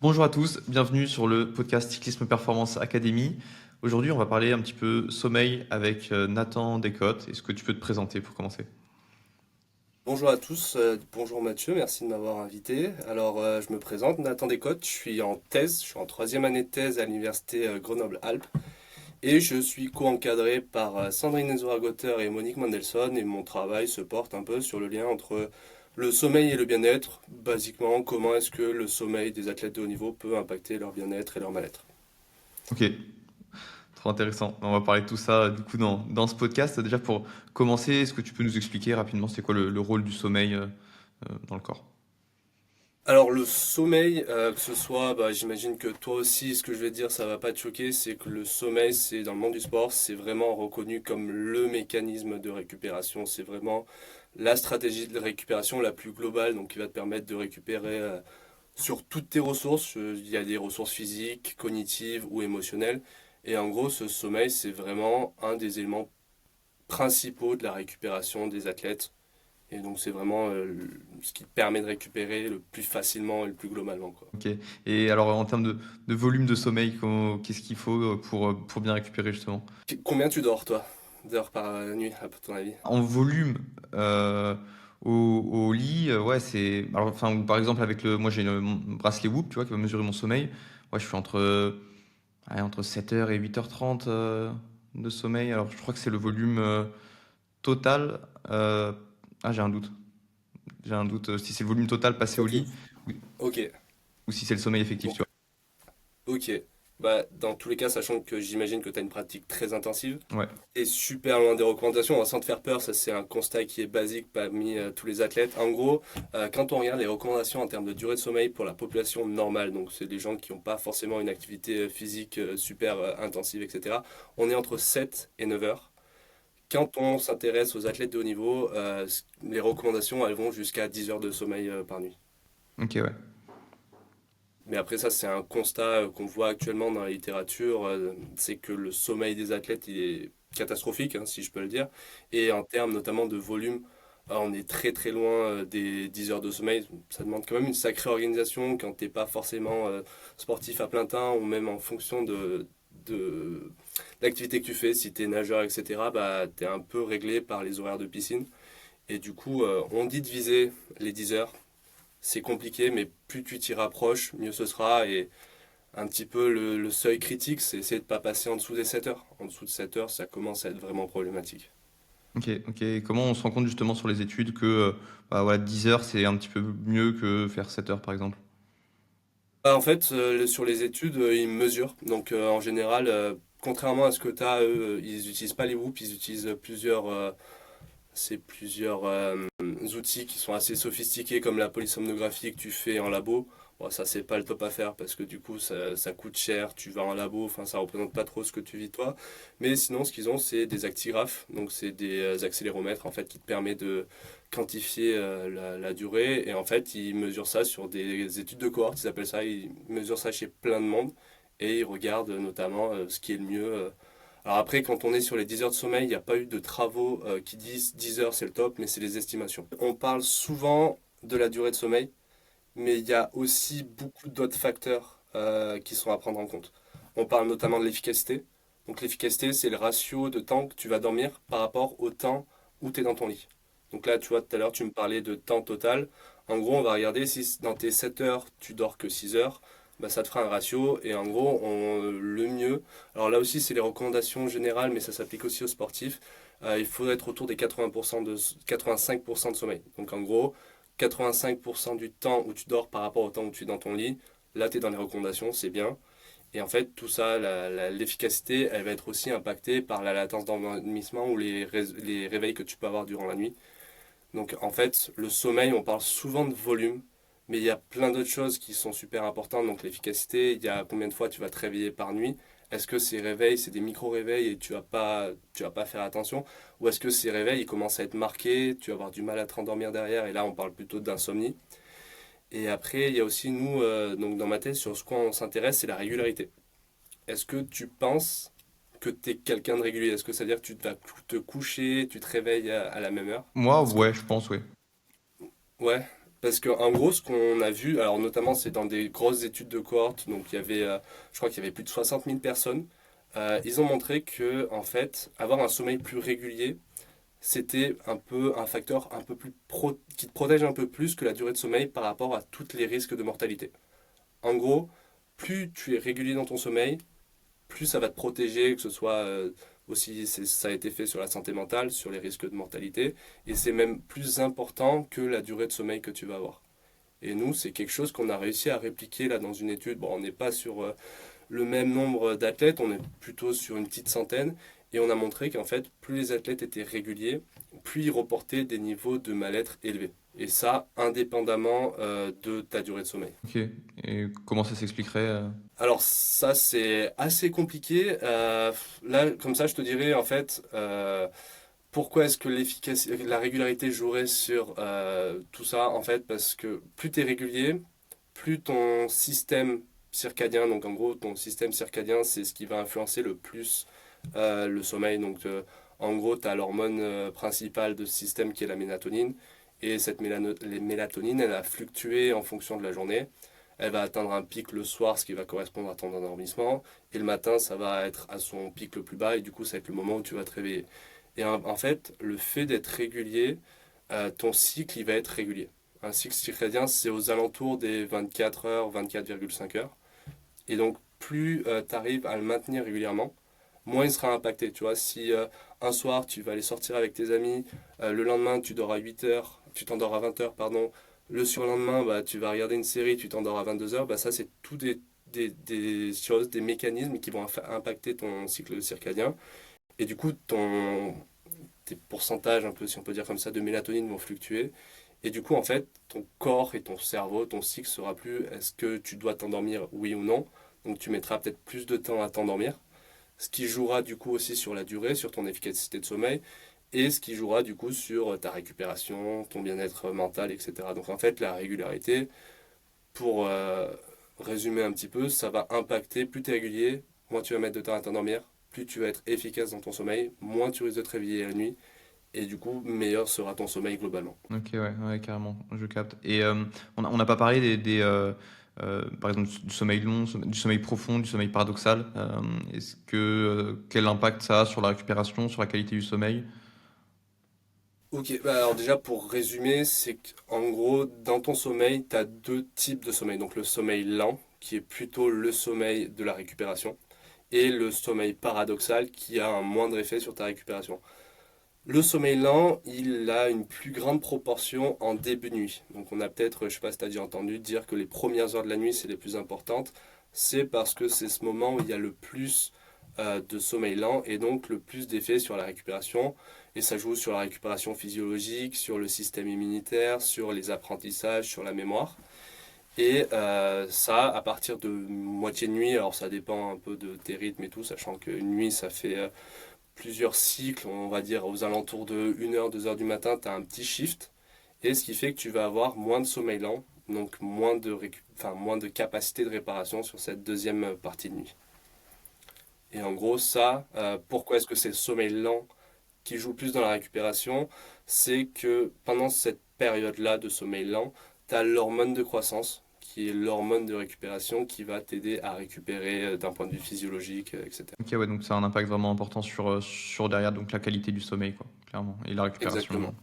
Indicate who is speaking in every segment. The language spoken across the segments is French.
Speaker 1: Bonjour à tous, bienvenue sur le podcast Cyclisme Performance Academy. Aujourd'hui, on va parler un petit peu sommeil avec Nathan Descotes. Est-ce que tu peux te présenter pour commencer?
Speaker 2: Bonjour à tous, bonjour Mathieu, merci de m'avoir invité. Je me présente, Nathan Descotes, je suis en thèse, je suis en troisième année de thèse à l'université Grenoble-Alpes et je suis co-encadré par Sandrine Ezora-Gotter et Monique Mandelson et mon travail se porte un peu sur le lien entre le sommeil et le bien-être. Basiquement, comment est-ce que le sommeil des athlètes de haut niveau peut impacter leur bien-être et leur mal-être.
Speaker 1: Ok, trop intéressant. On va parler de tout ça du coup dans ce podcast. Déjà pour commencer, est-ce que tu peux nous expliquer rapidement c'est quoi le rôle du sommeil dans le corps?
Speaker 2: Alors le sommeil, que ce soit, j'imagine que toi aussi, ce que je vais te dire, ça va pas te choquer, c'est que le sommeil, c'est dans le monde du sport, c'est vraiment reconnu comme le mécanisme de récupération. C'est vraiment la stratégie de récupération la plus globale, donc qui va te permettre de récupérer sur toutes tes ressources. Il y a des ressources physiques, cognitives ou émotionnelles. Et en gros, ce sommeil, c'est vraiment un des éléments principaux de la récupération des athlètes. Et donc c'est vraiment ce qui te permet de récupérer le plus facilement et le plus globalement, quoi.
Speaker 1: Ok. Et alors en termes de volume de sommeil, qu'est-ce qu'il faut pour bien récupérer justement?
Speaker 2: Combien tu dors, toi, d'heures par nuit, à ton avis?
Speaker 1: En volume, au, au lit, ouais, c'est. Alors, enfin, par exemple, avec le. Moi, j'ai le mon bracelet Whoop, tu vois, qui va mesurer mon sommeil. Ouais, je suis entre 7 heures et 8h30 de sommeil. Alors, je crois que c'est le volume total. euh, Ah, j'ai un doute. J'ai un doute si c'est le volume total passé au
Speaker 2: Ok,
Speaker 1: lit ou,
Speaker 2: ok,
Speaker 1: ou si c'est le sommeil effectif, tu
Speaker 2: donc, ok. Bah, dans tous les cas, sachant que j'imagine que tu as une pratique très intensive,
Speaker 1: vois. Ouais.
Speaker 2: et super loin des recommandations, sans te faire peur, ça c'est un constat qui est basique parmi tous les athlètes. En gros, quand on regarde les recommandations en termes de durée de sommeil pour la population normale, donc c'est des gens qui n'ont pas forcément une activité physique super intensive, etc., on est entre 7 et 9 heures. Quand on s'intéresse aux athlètes de haut niveau, les recommandations elles vont jusqu'à 10 heures de sommeil par nuit.
Speaker 1: Ok, ouais.
Speaker 2: Mais après ça, c'est un constat qu'on voit actuellement dans la littérature, c'est que le sommeil des athlètes il est catastrophique, hein, si je peux le dire. Et en termes notamment de volume, on est très très loin des 10 heures de sommeil. Ça demande quand même une sacrée organisation quand t'es pas forcément sportif à plein temps ou même en fonction de l'activité que tu fais. Si tu es nageur, etc., bah, tu es un peu réglé par les horaires de piscine. Et du coup, on dit de viser les 10 heures. C'est compliqué, mais plus tu t'y rapproches, mieux ce sera. Et un petit peu le seuil critique, c'est essayer de ne pas passer en dessous des 7 heures. En dessous de 7 heures, ça commence à être vraiment problématique.
Speaker 1: Ok, ok. Et comment on se rend compte justement sur les études que bah, voilà, 10 heures, c'est un petit peu mieux que faire 7 heures, par exemple?
Speaker 2: En fait, sur les études, ils mesurent. Donc, en général, contrairement à ce que tu as, eux, ils n'utilisent pas les WHOOP, ils utilisent plusieurs outils qui sont assez sophistiqués comme la polysomnographie que tu fais en labo. Bon, ça, c'est pas le top à faire parce que du coup, ça coûte cher. Tu vas en labo, enfin, ça représente pas trop ce que tu vis toi. Mais sinon, ce qu'ils ont, c'est des actigraphes. Donc, c'est des accéléromètres en fait qui te permet de quantifier la durée. Et en fait, ils mesurent ça sur des études de cohorte, ils appellent ça. Ils mesurent ça chez plein de monde et ils regardent notamment ce qui est le mieux. Alors après, quand on est sur les 10 heures de sommeil, il n'y a pas eu de travaux qui disent 10 heures c'est le top, mais c'est les estimations. On parle souvent de la durée de sommeil, mais il y a aussi beaucoup d'autres facteurs qui sont à prendre en compte. On parle notamment de l'efficacité. Donc l'efficacité, c'est le ratio de temps que tu vas dormir par rapport au temps où tu es dans ton lit. Donc là, tu vois, tout à l'heure, tu me parlais de temps total. En gros, on va regarder si dans tes 7 heures, tu dors que 6 heures, bah, ça te fera un ratio. Et en gros, le mieux, alors là aussi, c'est les recommandations générales, mais ça s'applique aussi aux sportifs. Il faudrait être autour des 80% 85% de sommeil. Donc en gros, 85% du temps où tu dors par rapport au temps où tu es dans ton lit, là, tu es dans les recommandations, c'est bien. Et en fait, tout ça, l'efficacité, elle va être aussi impactée par la latence d'endormissement ou les réveils que tu peux avoir durant la nuit. Donc en fait, le sommeil, on parle souvent de volume, mais il y a plein d'autres choses qui sont super importantes. Donc l'efficacité, il y a combien de fois tu vas te réveiller par nuit. Est-ce que ces réveils, c'est des micro-réveils et tu vas pas faire attention? Ou est-ce que ces réveils, ils commencent à être marqués, tu vas avoir du mal à te rendormir derrière, et là on parle plutôt d'insomnie. Et après, il y a aussi nous, donc dans ma thèse, sur ce quoi on s'intéresse, c'est la régularité. Est-ce que tu penses que tu es quelqu'un de régulier? Est-ce que ça veut dire que tu vas te coucher, tu te réveilles à la même heure?
Speaker 1: Moi,
Speaker 2: Parce que,
Speaker 1: ouais, je pense, ouais.
Speaker 2: ouais. Parce que en gros, ce qu'on a vu, alors notamment c'est dans des grosses études de cohorte, donc il y avait, je crois qu'il y avait plus de 60 000 personnes, ils ont montré que en fait, avoir un sommeil plus régulier, c'était un peu un facteur un peu plus qui te protège un peu plus que la durée de sommeil par rapport à tous les risques de mortalité. En gros, plus tu es régulier dans ton sommeil, plus ça va te protéger, que ce soit aussi, ça a été fait sur la santé mentale, sur les risques de mortalité, et c'est même plus important que la durée de sommeil que tu vas avoir. Et nous, c'est quelque chose qu'on a réussi à répliquer là dans une étude. Bon, on n'est pas sur le même nombre d'athlètes, on est plutôt sur une petite centaine, et on a montré qu'en fait, plus les athlètes étaient réguliers, plus ils reportaient des niveaux de mal-être élevés. Et ça, indépendamment de ta durée de sommeil.
Speaker 1: Ok. Et comment ça s'expliquerait
Speaker 2: Alors ça, c'est assez compliqué. Là, comme ça, je te dirais en fait, pourquoi est-ce que la régularité jouerait sur tout ça? En fait, parce que plus tu es régulier, plus ton système circadien, donc en gros, ton système circadien, c'est ce qui va influencer le plus le sommeil. Donc en gros, tu as l'hormone principale de ce système qui est la mélatonine. Et cette mélatonine, elle a fluctué en fonction de la journée. Elle va atteindre un pic le soir, ce qui va correspondre à ton endormissement. Et le matin, ça va être à son pic le plus bas. Et du coup, ça va être le moment où tu vas te réveiller. Et en fait, le fait d'être régulier, ton cycle, il va être régulier. Un cycle circadien, c'est aux alentours des 24 heures, 24,5 heures. Et donc, plus tu arrives à le maintenir régulièrement, moins il sera impacté. Tu vois, si un soir, tu vas aller sortir avec tes amis, le lendemain, tu dors à 8 heures, tu t'endors à 20 heures, pardon, le surlendemain, bah, tu vas regarder une série, tu t'endors à 22 heures, bah, ça, c'est tout des choses, des mécanismes qui vont impacter ton cycle circadien. Et du coup, tes pourcentages, un peu, si on peut dire comme ça, de mélatonine vont fluctuer. Et du coup, en fait, ton corps et ton cerveau, ton cycle sera plus est-ce que tu dois t'endormir, oui ou non. Donc tu mettras peut-être plus de temps à t'endormir, ce qui jouera du coup aussi sur la durée, sur ton efficacité de sommeil, et ce qui jouera du coup sur ta récupération, ton bien-être mental, etc. Donc en fait, la régularité, pour résumer un petit peu, ça va impacter, plus tu es régulier, moins tu vas mettre de temps à t'endormir, plus tu vas être efficace dans ton sommeil, moins tu risques de te réveiller la nuit, et du coup, meilleur sera ton sommeil globalement.
Speaker 1: Ok, ouais, ouais, carrément, je capte. Et on n'a pas parlé par exemple, du sommeil long, du sommeil profond, du sommeil paradoxal. Quel impact ça a sur la récupération, sur la qualité du sommeil?
Speaker 2: Ok, bah alors déjà pour résumer, c'est qu'en gros, dans ton sommeil, tu as deux types de sommeil. Donc le sommeil lent, qui est plutôt le sommeil de la récupération, et le sommeil paradoxal, qui a un moindre effet sur ta récupération. Le sommeil lent, il a une plus grande proportion en début de nuit. Donc on a peut-être, je sais pas si tu as déjà entendu dire que les premières heures de la nuit, c'est les plus importantes. C'est parce que c'est ce moment où il y a le plus de sommeil lent et donc le plus d'effet sur la récupération. Et ça joue sur la récupération physiologique, sur le système immunitaire, sur les apprentissages, sur la mémoire. Et ça, à partir de moitié de nuit, alors ça dépend un peu de tes rythmes et tout, sachant qu'une nuit, ça fait plusieurs cycles, on va dire aux alentours de 1 heure, 2 heures du matin, tu as un petit shift, et ce qui fait que tu vas avoir moins de sommeil lent, donc moins de capacité de réparation sur cette deuxième partie de nuit. Et en gros, ça, pourquoi est-ce que c'est le sommeil lent qui joue plus dans la récupération? C'est que pendant cette période-là de sommeil lent, tu as l'hormone de croissance, qui est l'hormone de récupération qui va t'aider à récupérer d'un point de vue physiologique, etc.
Speaker 1: Ok, ouais, donc ça a un impact vraiment important sur derrière donc la qualité du sommeil, quoi, clairement, et la récupération.
Speaker 2: Exactement.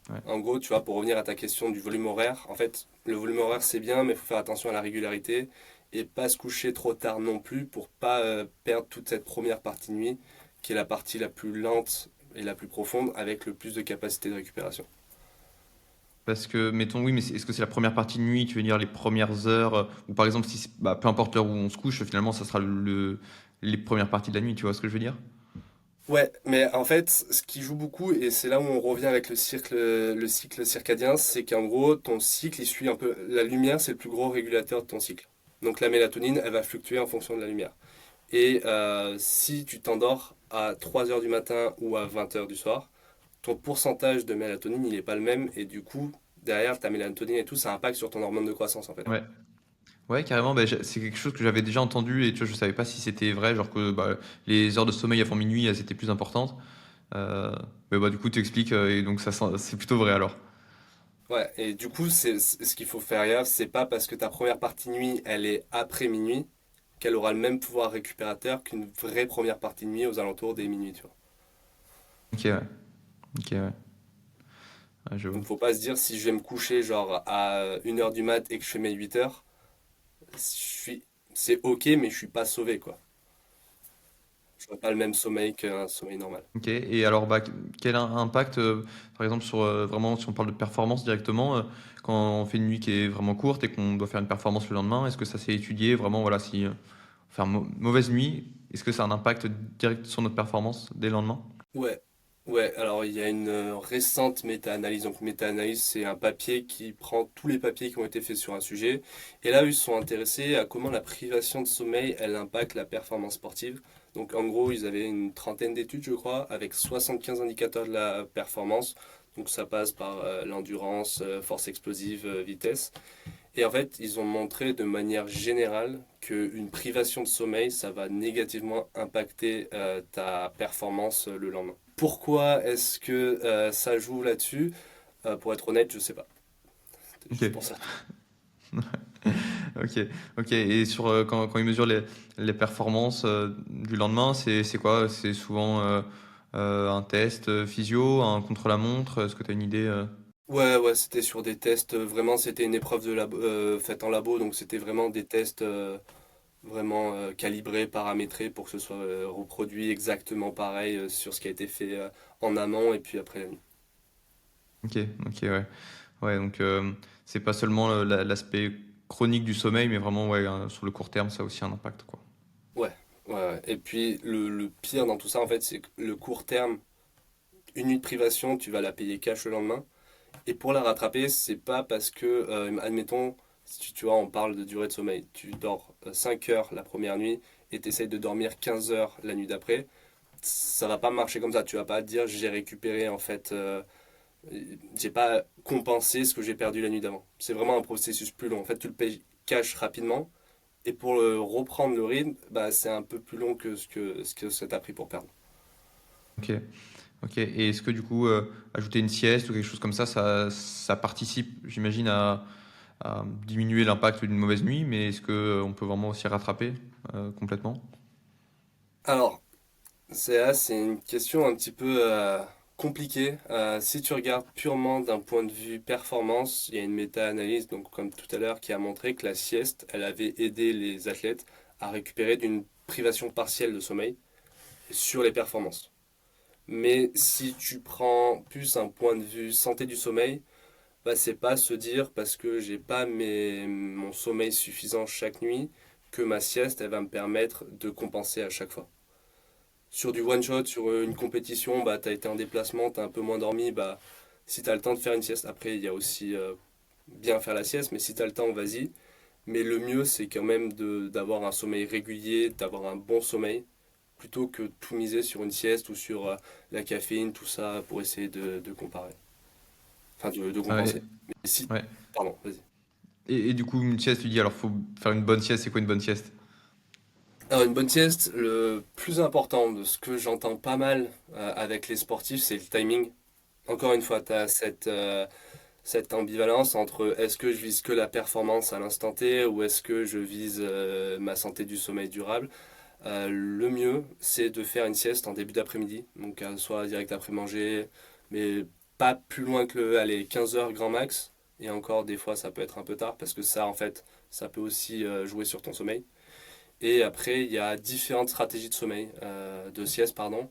Speaker 1: Ouais.
Speaker 2: En gros, tu vois, pour revenir à ta question du volume horaire, en fait, le volume horaire c'est bien, mais il faut faire attention à la régularité et pas se coucher trop tard non plus pour pas perdre toute cette première partie de nuit, qui est la partie la plus lente et la plus profonde avec le plus de capacité de récupération.
Speaker 1: Parce que, mettons, oui, mais est-ce que c'est la première partie de nuit, tu veux dire les premières heures, ou par exemple, si bah, peu importe l'heure où on se couche, finalement, ça sera les premières parties de la nuit, tu vois ce que je veux dire?
Speaker 2: Ouais, mais en fait, ce qui joue beaucoup, et c'est là où on revient avec le cycle circadien, c'est qu'en gros, ton cycle, il suit un peu. La lumière, c'est le plus gros régulateur de ton cycle. Donc la mélatonine, elle va fluctuer en fonction de la lumière. Et si tu t'endors à 3 heures du matin ou à 20 heures du soir, ton pourcentage de mélatonine, il n'est pas le même. Et du coup, derrière ta mélatonine et tout, ça impacte sur ton hormone de croissance en fait.
Speaker 1: Ouais. Ouais, carrément, bah, c'est quelque chose que j'avais déjà entendu et tu vois, je savais pas si c'était vrai, genre que bah, les heures de sommeil avant minuit, elles étaient plus importantes. Euh, mais bah, du coup, tu expliques et donc c'est plutôt vrai alors.
Speaker 2: Ouais, et du coup, ce qu'il faut faire gaffe, c'est pas parce que ta première partie de nuit, elle est après minuit, qu'elle aura le même pouvoir récupérateur qu'une vraie première partie de nuit aux alentours des minuit, tu vois.
Speaker 1: Ok, ouais. Ok, ouais. Ouais, je vois.
Speaker 2: Donc faut pas se dire si je vais me coucher genre à 1 heure du mat et que je fais mes 8 heures, je suis, c'est ok, mais je suis pas sauvé, quoi. Je n'aurai pas le même sommeil qu'un sommeil normal.
Speaker 1: Ok, et alors bah, quel impact, par exemple, sur vraiment, si on parle de performance directement, quand on fait une nuit qui est vraiment courte et qu'on doit faire une performance le lendemain, est-ce que ça s'est étudié vraiment, voilà, si faire mauvaise nuit, est-ce que ça a un impact direct sur notre performance dès le lendemain?
Speaker 2: Ouais, ouais, alors il y a une récente méta-analyse. Donc méta-analyse, c'est un papier qui prend tous les papiers qui ont été faits sur un sujet. Et là, ils se sont intéressés à comment la privation de sommeil, elle impacte la performance sportive. Donc en gros, ils avaient une trentaine d'études, je crois, avec 75 indicateurs de la performance. Donc ça passe par l'endurance, force explosive, vitesse. Et en fait, ils ont montré de manière générale qu'une privation de sommeil, ça va négativement impacter ta performance le lendemain. Pourquoi est-ce que ça joue là-dessus? Pour être honnête, je sais pas. C'est
Speaker 1: Ok,
Speaker 2: juste pour ça.
Speaker 1: ok, ok. Et sur quand ils mesurent les performances du lendemain, c'est quoi? C'est souvent un test physio, un contre-la-montre. Est-ce que tu as une idée
Speaker 2: Ouais, ouais, c'était sur des tests. Vraiment, c'était une épreuve faite en labo, donc c'était vraiment des tests vraiment calibrés, paramétrés pour que ce soit reproduit exactement pareil sur ce qui a été fait en amont et puis après la nuit.
Speaker 1: Ok, ok, ouais. Ouais, donc c'est pas seulement l'aspect chronique du sommeil, mais vraiment, ouais, sur le court terme, ça a aussi un impact, quoi.
Speaker 2: Ouais, ouais, ouais. Et puis le pire dans tout ça, en fait, c'est que le court terme, une nuit de privation, tu vas la payer cash le lendemain. Et pour la rattraper, c'est pas parce que, admettons, si tu vois, on parle de durée de sommeil. Tu dors 5 heures la première nuit et tu essayes de dormir 15 heures la nuit d'après. Ça va pas marcher comme ça. Tu vas pas te dire j'ai récupéré en fait, j'ai pas compensé ce que j'ai perdu la nuit d'avant. C'est vraiment un processus plus long. En fait, tu le payes cash rapidement et pour reprendre le rythme, bah, c'est un peu plus long que ce que ça t'a pris pour perdre.
Speaker 1: Ok, ok. Et est-ce que du coup, ajouter une sieste ou quelque chose comme ça participe, j'imagine, à diminuer l'impact d'une mauvaise nuit, mais est-ce que on peut vraiment aussi rattraper complètement?
Speaker 2: Alors, c'est une question un petit peu compliquée. Si tu regardes purement d'un point de vue performance, il y a une méta-analyse, donc comme tout à l'heure, qui a montré que la sieste, elle avait aidé les athlètes à récupérer d'une privation partielle de sommeil sur les performances. Mais si tu prends plus un point de vue santé du sommeil, bah, c'est pas se dire parce que j'ai pas mon sommeil suffisant chaque nuit que ma sieste, elle va me permettre de compenser à chaque fois. Sur du one shot, sur une compétition, bah, tu as été en déplacement, tu as un peu moins dormi, bah, si tu as le temps de faire une sieste, après il y a aussi bien faire la sieste, mais si tu as le temps, vas-y. Mais le mieux, c'est quand même d'avoir un sommeil régulier, d'avoir un bon sommeil, plutôt que tout miser sur une sieste ou sur la caféine, tout ça, pour essayer de comparer. Enfin, de
Speaker 1: Ouais,
Speaker 2: compenser. Mais si...
Speaker 1: ouais.
Speaker 2: Pardon, vas-y.
Speaker 1: Et du coup, une sieste, tu dis, alors faut faire une bonne sieste, c'est quoi une bonne sieste?
Speaker 2: Alors, une bonne sieste, le plus important de ce que j'entends pas mal avec les sportifs, c'est le timing. Encore une fois, tu as cette ambivalence entre est-ce que je vise que la performance à l'instant T ou est-ce que je vise ma santé du sommeil durable. Le mieux, c'est de faire une sieste en début d'après-midi, donc soit direct après manger, mais pas plus loin que allez, 15 heures grand max. Et encore, des fois, ça peut être un peu tard parce que ça, en fait, ça peut aussi jouer sur ton sommeil. Et après, il y a différentes stratégies de sommeil, de sieste, pardon.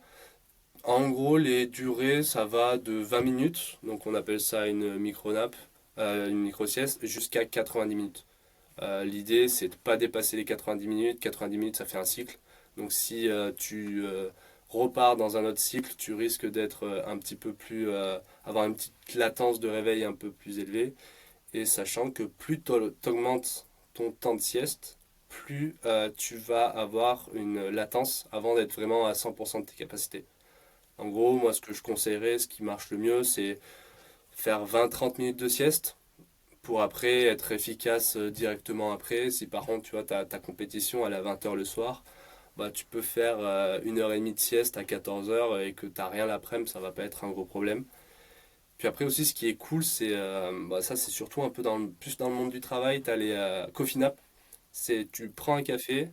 Speaker 2: En gros, les durées, ça va de 20 minutes, donc on appelle ça une micro-nap, une micro-sieste, jusqu'à 90 minutes. L'idée, c'est de ne pas dépasser les 90 minutes. 90 minutes, ça fait un cycle. Donc si tu repars dans un autre cycle, tu risques d'être un petit peu plus, avoir une petite latence de réveil un peu plus élevée. Et sachant que plus tu augmentes ton temps de sieste, plus tu vas avoir une latence avant d'être vraiment à 100% de tes capacités. En gros, moi, ce que je conseillerais, ce qui marche le mieux, c'est faire 20-30 minutes de sieste pour après être efficace directement après. Si par contre, tu vois, ta compétition elle est à 20 heures le soir, bah, tu peux faire 1 heure et demie de sieste à 14 heures et que tu n'as rien l'après-midi, ça va pas être un gros problème. Puis après aussi, ce qui est cool, c'est bah, ça, c'est surtout un peu plus dans le monde du travail. Tu as les coffee nap. C'est tu prends un café,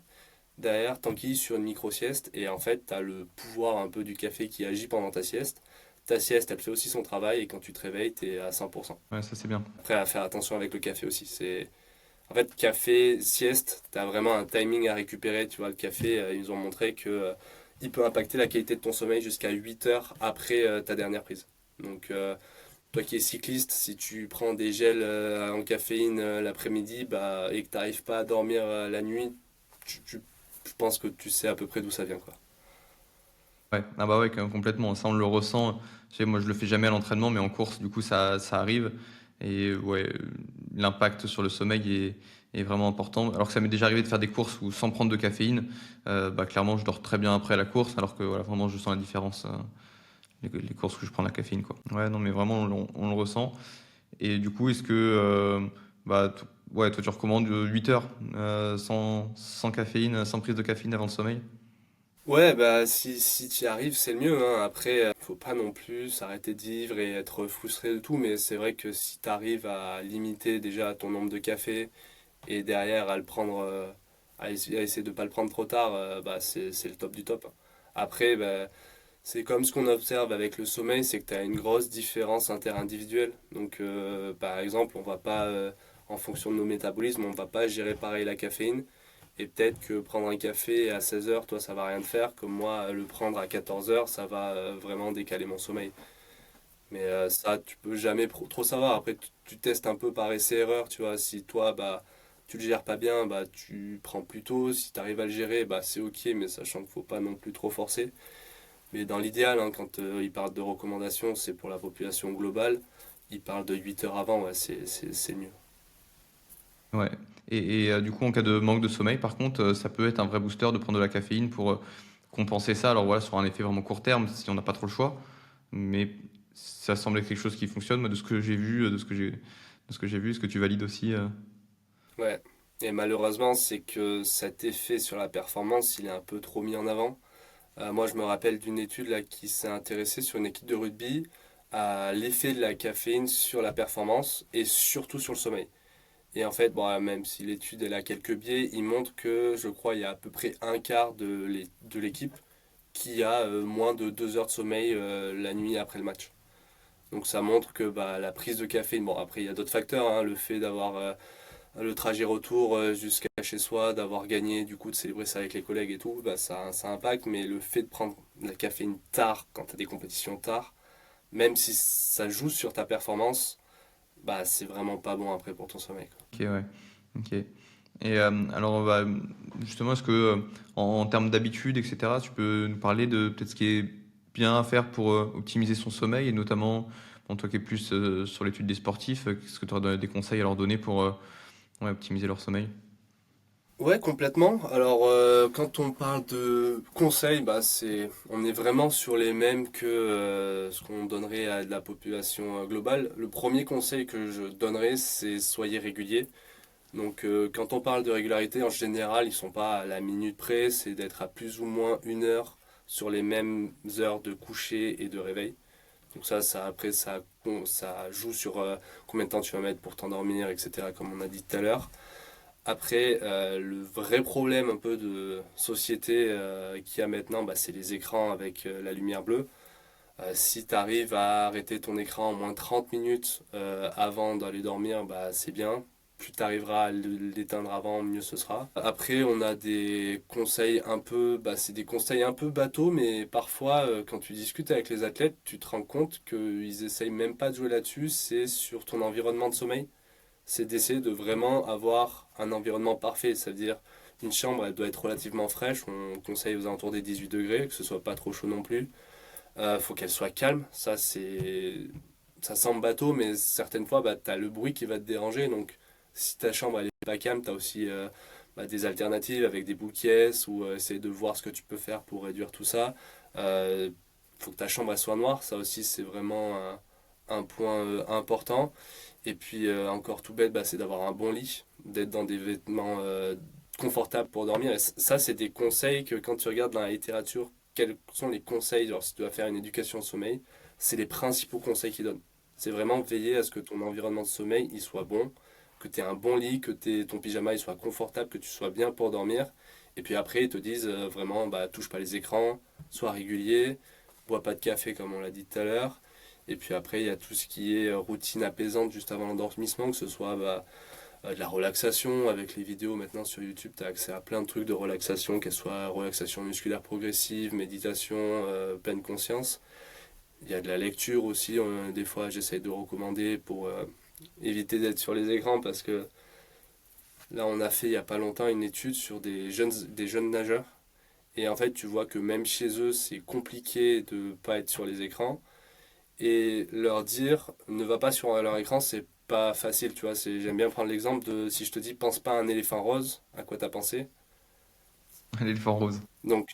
Speaker 2: derrière, t'enquilles sur une micro-sieste, et en fait, tu as le pouvoir un peu du café qui agit pendant ta sieste. Ta sieste, elle fait aussi son travail, et quand tu te réveilles, tu es à 100%.
Speaker 1: Ouais, ça c'est bien.
Speaker 2: Après, à faire attention avec le café aussi. En fait, café, sieste, tu as vraiment un timing à récupérer. Tu vois, le café, ils ont montré que il peut impacter la qualité de ton sommeil jusqu'à 8 heures après ta dernière prise. Donc, toi qui es cycliste, si tu prends des gels en caféine l'après-midi bah, et que tu n'arrives pas à dormir la nuit, je pense que tu sais à peu près d'où ça vient, quoi.
Speaker 1: Ouais, ah bah ouais, complètement. Ça, on le ressent. Tu sais, moi, je le fais jamais à l'entraînement, mais en course, du coup, ça arrive. Et ouais, l'impact sur le sommeil est vraiment important. Alors que ça m'est déjà arrivé de faire des courses où, sans prendre de caféine, bah, clairement, je dors très bien après la course, alors que voilà, vraiment, je sens la différence, les courses où je prends la caféine, quoi. Ouais, non, mais vraiment, on le ressent. Et du coup, est-ce que, bah, ouais, toi, tu recommandes 8 heures sans caféine, sans prise de caféine avant le sommeil?
Speaker 2: Ouais, bah si tu y arrives, c'est le mieux, hein. Après, faut pas non plus s'arrêter de vivre et être frustré de tout, mais c'est vrai que si tu arrives à limiter déjà ton nombre de cafés et derrière à le prendre, à essayer de pas le prendre trop tard, bah c'est le top du top, hein. Après, bah, c'est comme ce qu'on observe avec le sommeil, c'est que tu as une grosse différence interindividuelle. Donc, par exemple, on va pas, en fonction de nos métabolismes, on va pas gérer pareil la caféine. Et peut-être que prendre un café à 16 heures, toi, ça va rien te faire. Comme moi, le prendre à 14 heures, ça va vraiment décaler mon sommeil. Mais ça, tu peux jamais trop savoir. Après, tu testes un peu par essai-erreur, tu vois. Si toi, bah, tu le gères pas bien, bah, tu prends plus tôt. Si tu arrives à le gérer, bah, c'est ok, mais sachant qu'il faut pas non plus trop forcer. Mais dans l'idéal, hein, quand ils parlent de recommandations, c'est pour la population globale. Ils parlent de 8 heures avant, ouais, c'est mieux.
Speaker 1: Ouais. Du coup, en cas de manque de sommeil, par contre, ça peut être un vrai booster de prendre de la caféine pour compenser ça. Alors voilà, sur un effet vraiment court terme, si on n'a pas trop le choix. Mais ça semble être quelque chose qui fonctionne. Moi, de ce que j'ai vu, de ce que j'ai vu, est-ce que tu valides aussi
Speaker 2: Ouais. Et malheureusement, c'est que cet effet sur la performance, il est un peu trop mis en avant. Moi, je me rappelle d'une étude là, qui s'est intéressée sur une équipe de rugby à l'effet de la caféine sur la performance et surtout sur le sommeil. Et en fait, bon, même si l'étude elle a quelques biais, il montre que je crois il y a à peu près un quart de l'équipe qui a moins de 2 heures de sommeil la nuit après le match. Donc ça montre que bah, la prise de caféine, bon après il y a d'autres facteurs, hein, le fait d'avoir le trajet retour jusqu'à chez soi, d'avoir gagné, du coup de célébrer ça avec les collègues et tout, bah, ça impacte, mais le fait de prendre de la caféine tard, quand tu as des compétitions tard, même si ça joue sur ta performance, bah c'est vraiment pas bon après pour ton sommeil, quoi.
Speaker 1: Ok, ouais. Ok. Alors, bah, justement, est-ce que, en termes d'habitude, etc., tu peux nous parler de peut-être ce qui est bien à faire pour optimiser son sommeil et notamment, bon, toi qui es plus sur l'étude des sportifs, est-ce que tu aurais des conseils à leur donner pour ouais, optimiser leur sommeil?
Speaker 2: Ouais, complètement. Alors, quand on parle de conseils, bah, on est vraiment sur les mêmes que ce qu'on donnerait à de la population globale. Le premier conseil que je donnerais, c'est soyez régulier. Donc, quand on parle de régularité, en général, ils sont pas à la minute près, c'est d'être à plus ou moins 1 heure sur les mêmes heures de coucher et de réveil. Donc après, ça joue sur combien de temps tu vas mettre pour t'endormir, etc., comme on a dit tout à l'heure. Après, le vrai problème un peu de société qu'il y a maintenant, bah, c'est les écrans avec la lumière bleue. Si tu arrives à arrêter ton écran en moins de 30 minutes avant d'aller dormir, bah, c'est bien. Plus tu arriveras à l'éteindre avant, mieux ce sera. Après, on a des conseils un peu, bah, c'est des conseils un peu bateaux, mais parfois, quand tu discutes avec les athlètes, tu te rends compte qu'ils essayent même pas de jouer là-dessus, c'est sur ton environnement de sommeil, c'est d'essayer de vraiment avoir un environnement parfait. C'est-à-dire, une chambre, elle doit être relativement fraîche. On conseille aux alentours des 18 degrés, que ce soit pas trop chaud non plus. Faut qu'elle soit calme. Ça semble bateau, mais certaines fois, bah, tu as le bruit qui va te déranger. Donc, si ta chambre elle est pas calme, tu as aussi bah, des alternatives avec des bouquets ou essayer de voir ce que tu peux faire pour réduire tout ça. Faut que ta chambre elle soit noire. Ça aussi, c'est vraiment un point important. Et puis encore tout bête, bah, c'est d'avoir un bon lit, d'être dans des vêtements confortables pour dormir. Et ça, c'est des conseils que quand tu regardes dans la littérature, quels sont les conseils, genre si tu dois faire une éducation au sommeil, c'est les principaux conseils qu'ils donnent. C'est vraiment veiller à ce que ton environnement de sommeil il soit bon, que tu aies un bon lit, que ton pyjama il soit confortable, que tu sois bien pour dormir. Et puis après, ils te disent vraiment, bah, touche pas les écrans, sois régulier, bois pas de café comme on l'a dit tout à l'heure. Et puis après, il y a tout ce qui est routine apaisante juste avant l'endormissement, que ce soit bah, de la relaxation. Avec les vidéos maintenant sur YouTube, tu as accès à plein de trucs de relaxation, qu'elles soient relaxation musculaire progressive, méditation, pleine conscience. Il y a de la lecture aussi, des fois j'essaye de recommander pour éviter d'être sur les écrans parce que là on a fait il n'y a pas longtemps une étude sur des jeunes nageurs et en fait tu vois que même chez eux c'est compliqué de ne pas être sur les écrans et leur dire ne va pas sur leur écran c'est pas facile tu vois. J'aime bien prendre l'exemple de si je te dis pense pas à un éléphant rose, à quoi t'as pensé?
Speaker 1: L'éléphant rose.
Speaker 2: Donc,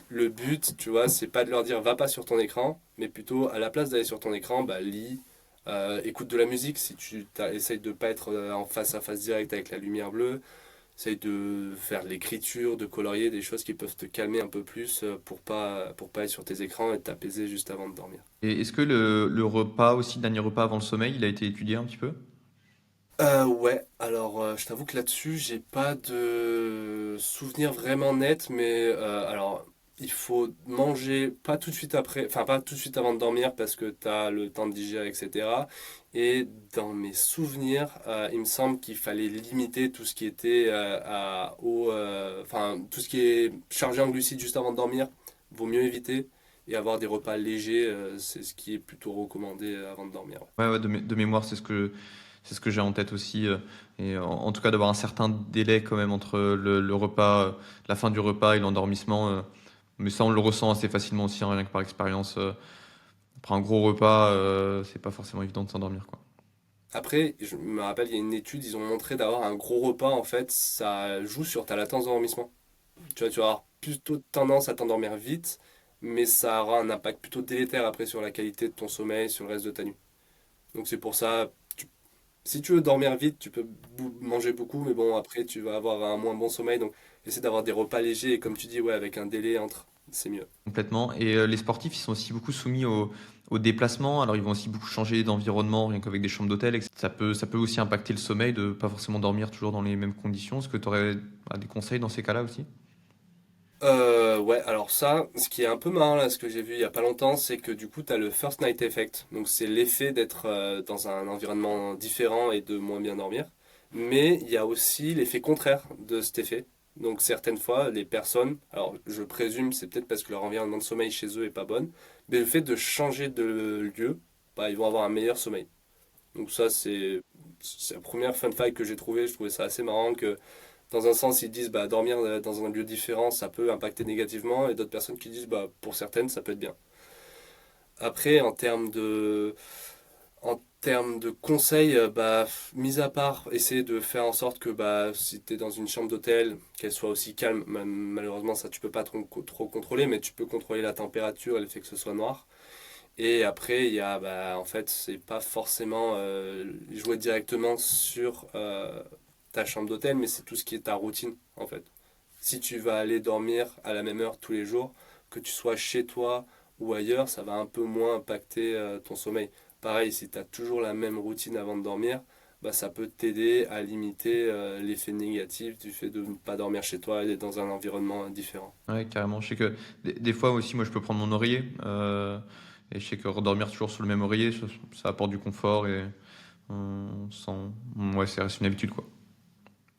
Speaker 2: le but, tu vois, c'est pas de leur dire va pas sur ton écran, mais plutôt à la place d'aller sur ton écran, bah, lis, écoute de la musique. Si essayes de pas être en face à face direct avec la lumière bleue, essaye de faire de l'écriture, de colorier, des choses qui peuvent te calmer un peu plus pour pas être sur tes écrans et t'apaiser juste avant de dormir.
Speaker 1: Et est-ce que le repas aussi, le dernier repas avant le sommeil, il a été étudié un petit peu?
Speaker 2: Ouais, alors je t'avoue que là-dessus, j'ai pas de souvenir vraiment net, mais alors il faut manger pas tout de suite après, enfin pas tout de suite avant de dormir parce que t'as le temps de digérer, etc. Et dans mes souvenirs, il me semble qu'il fallait limiter tout ce qui était enfin tout ce qui est chargé en glucides juste avant de dormir, vaut mieux éviter et avoir des repas légers, c'est ce qui est plutôt recommandé avant de dormir. Ouais.
Speaker 1: Ouais, ouais, de mémoire, c'est ce que j'ai en tête aussi. Et en tout cas, d'avoir un certain délai quand même entre le repas, la fin du repas et l'endormissement. Mais ça, on le ressent assez facilement aussi, hein, rien que par expérience. Après un gros repas, c'est pas forcément évident de s'endormir, quoi.
Speaker 2: Après, je me rappelle, il y a une étude, ils ont montré d'avoir un gros repas, en fait, ça joue sur ta latence d'endormissement. Tu vas avoir plutôt tendance à t'endormir vite, mais ça aura un impact plutôt délétère après sur la qualité de ton sommeil, sur le reste de ta nuit. Donc c'est pour ça, si tu veux dormir vite, tu peux manger beaucoup, mais bon, après, tu vas avoir un moins bon sommeil. Donc essaie d'avoir des repas légers, et comme tu dis, ouais, avec un délai entre, c'est mieux.
Speaker 1: Complètement. Et les sportifs, ils sont aussi beaucoup soumis au déplacement. Alors, ils vont aussi beaucoup changer d'environnement, rien qu'avec des chambres d'hôtel. Et ça peut aussi impacter le sommeil de pas forcément dormir toujours dans les mêmes conditions. Est-ce que tu aurais des conseils dans ces cas-là aussi?
Speaker 2: Ouais, alors ça, ce qui est un peu marrant là, ce que j'ai vu il y a pas longtemps, c'est que du coup, tu as le first night effect. Donc, c'est l'effet d'être dans un environnement différent et de moins bien dormir. Mais il y a aussi l'effet contraire de cet effet. Donc, certaines fois, les personnes, alors je présume, c'est peut-être parce que leur environnement de sommeil chez eux est pas bon, mais le fait de changer de lieu, bah, ils vont avoir un meilleur sommeil. Donc, ça, c'est la première fun fact que j'ai trouvé. Je trouvais ça assez marrant que dans un sens, ils disent bah, dormir dans un lieu différent, ça peut impacter négativement, et d'autres personnes qui disent bah, pour certaines, ça peut être bien. Après, en termes de conseils, bah, mis à part essayer de faire en sorte que bah, si tu es dans une chambre d'hôtel, qu'elle soit aussi calme, malheureusement ça tu peux pas trop contrôler, mais tu peux contrôler la température et le fait que ce soit noir. Et après, il y a, bah, en fait, c'est pas forcément jouer directement sur ta chambre d'hôtel, mais c'est tout ce qui est ta routine, en fait. Si tu vas aller dormir à la même heure tous les jours, que tu sois chez toi ou ailleurs, ça va un peu moins impacter ton sommeil. Pareil, si tu as toujours la même routine avant de dormir, bah, ça peut t'aider à limiter l'effet négatif du fait de ne pas dormir chez toi et d'être dans un environnement différent.
Speaker 1: Ouais, carrément. Je sais que des fois aussi, moi, je peux prendre mon oreiller. Et je sais que redormir toujours sur le même oreiller, ça apporte du confort et on sent. Ouais, ça reste une habitude, quoi.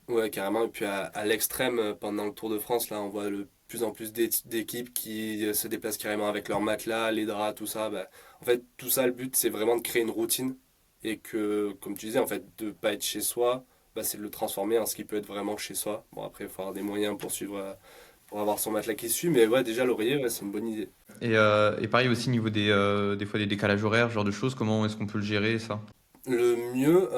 Speaker 2: Ouais, carrément. Et puis à l'extrême, pendant le Tour de France, là, on voit de plus en plus d'équipes qui se déplacent carrément avec leurs matelas, les draps, tout ça. Bah, en fait, tout ça, le but, c'est vraiment de créer une routine. Et que, comme tu disais, en fait, de pas être chez soi, bah, c'est de le transformer en ce qui peut être vraiment chez soi. Bon, après, il faut avoir des moyens pour suivre, pour avoir son matelas qui suit. Mais ouais, déjà, l'oreiller, ouais, c'est une bonne idée.
Speaker 1: Et pareil aussi, niveau des fois des décalages horaires, ce genre de choses, comment est-ce qu'on peut le gérer, ça?
Speaker 2: Le mieux,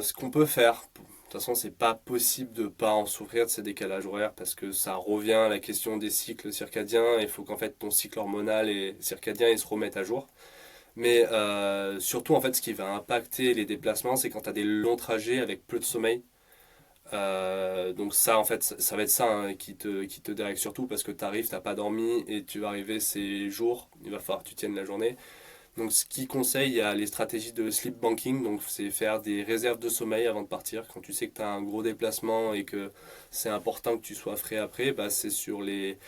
Speaker 2: ce qu'on peut faire, de toute façon, c'est pas possible de pas en souffrir de ces décalages horaires parce que ça revient à la question des cycles circadiens. Il faut qu'en fait ton cycle hormonal et circadien il se remette à jour. Mais surtout, en fait, ce qui va impacter les déplacements, c'est quand tu as des longs trajets avec peu de sommeil. Donc ça, en fait, ça va être ça hein, qui te dérègle surtout parce que tu arrives, t'as pas dormi et tu vas arriver ces jours, il va falloir que tu tiennes la journée. Donc, ce qui conseille, il y a les stratégies de sleep banking. Donc, c'est faire des réserves de sommeil avant de partir. Quand tu sais que tu as un gros déplacement et que c'est important que tu sois frais après, bah, c'est sur les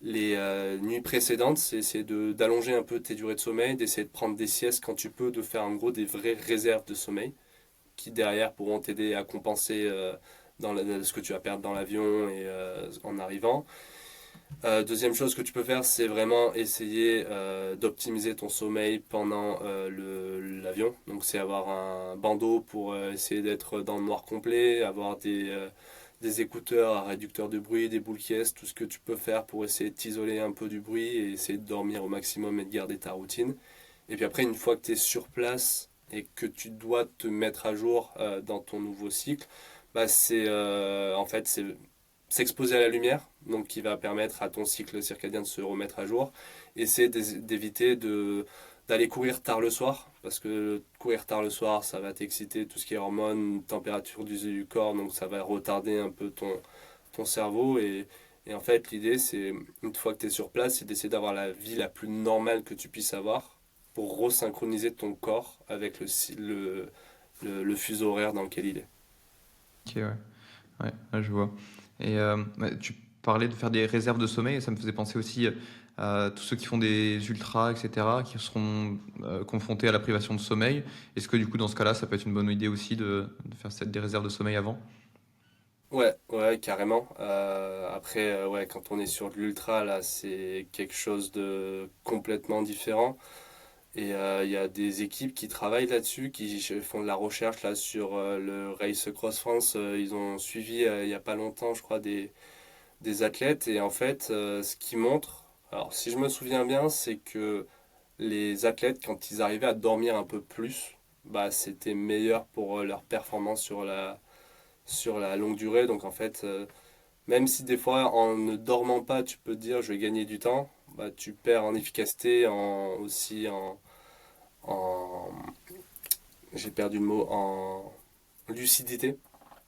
Speaker 2: nuits précédentes, c'est essayer d'allonger un peu tes durées de sommeil, d'essayer de prendre des siestes quand tu peux, de faire en gros des vraies réserves de sommeil qui derrière pourront t'aider à compenser ce que tu vas perdre dans l'avion et en arrivant. Deuxième chose que tu peux faire, c'est vraiment essayer d'optimiser ton sommeil pendant l'avion. Donc c'est avoir un bandeau pour essayer d'être dans le noir complet, avoir des écouteurs à réducteur de bruit, des boules qui tout ce que tu peux faire pour essayer de t'isoler un peu du bruit et essayer de dormir au maximum et de garder ta routine. Et puis après, une fois que tu es sur place et que tu dois te mettre à jour dans ton nouveau cycle, bah c'est en fait c'est s'exposer à la lumière, donc qui va permettre à ton cycle circadien de se remettre à jour. Essayer d'éviter d'aller courir tard le soir, parce que courir tard le soir, ça va t'exciter tout ce qui est hormones, température du corps, donc ça va retarder un peu ton cerveau. Et en fait, l'idée, c'est, une fois que tu es sur place, c'est d'essayer d'avoir la vie la plus normale que tu puisses avoir pour resynchroniser ton corps avec le fuseau horaire dans lequel il est.
Speaker 1: Ok, ouais. Ouais, ouais, je vois. Et ouais, tu parlais de faire des réserves de sommeil, et ça me faisait penser aussi à tous ceux qui font des ultras, etc., qui seront confrontés à la privation de sommeil. Est-ce que du coup, dans ce cas-là, ça peut être une bonne idée aussi de faire des réserves de sommeil avant?
Speaker 2: Ouais, ouais, carrément. Après, ouais, quand on est sur de l'ultra, là, c'est quelque chose de complètement différent. Et il y a des équipes qui travaillent là-dessus, qui font de la recherche là sur le Race Cross France. Ils ont suivi il y a pas longtemps, je crois, des athlètes. Et en fait, ce qui montre, alors si je me souviens bien, c'est que les athlètes, quand ils arrivaient à dormir un peu plus, bah, c'était meilleur pour leur performance sur la longue durée. Donc en fait, même si des fois en ne dormant pas, tu peux te dire je vais gagner du temps, bah, tu perds en efficacité, aussi en j'ai perdu le mot, en lucidité.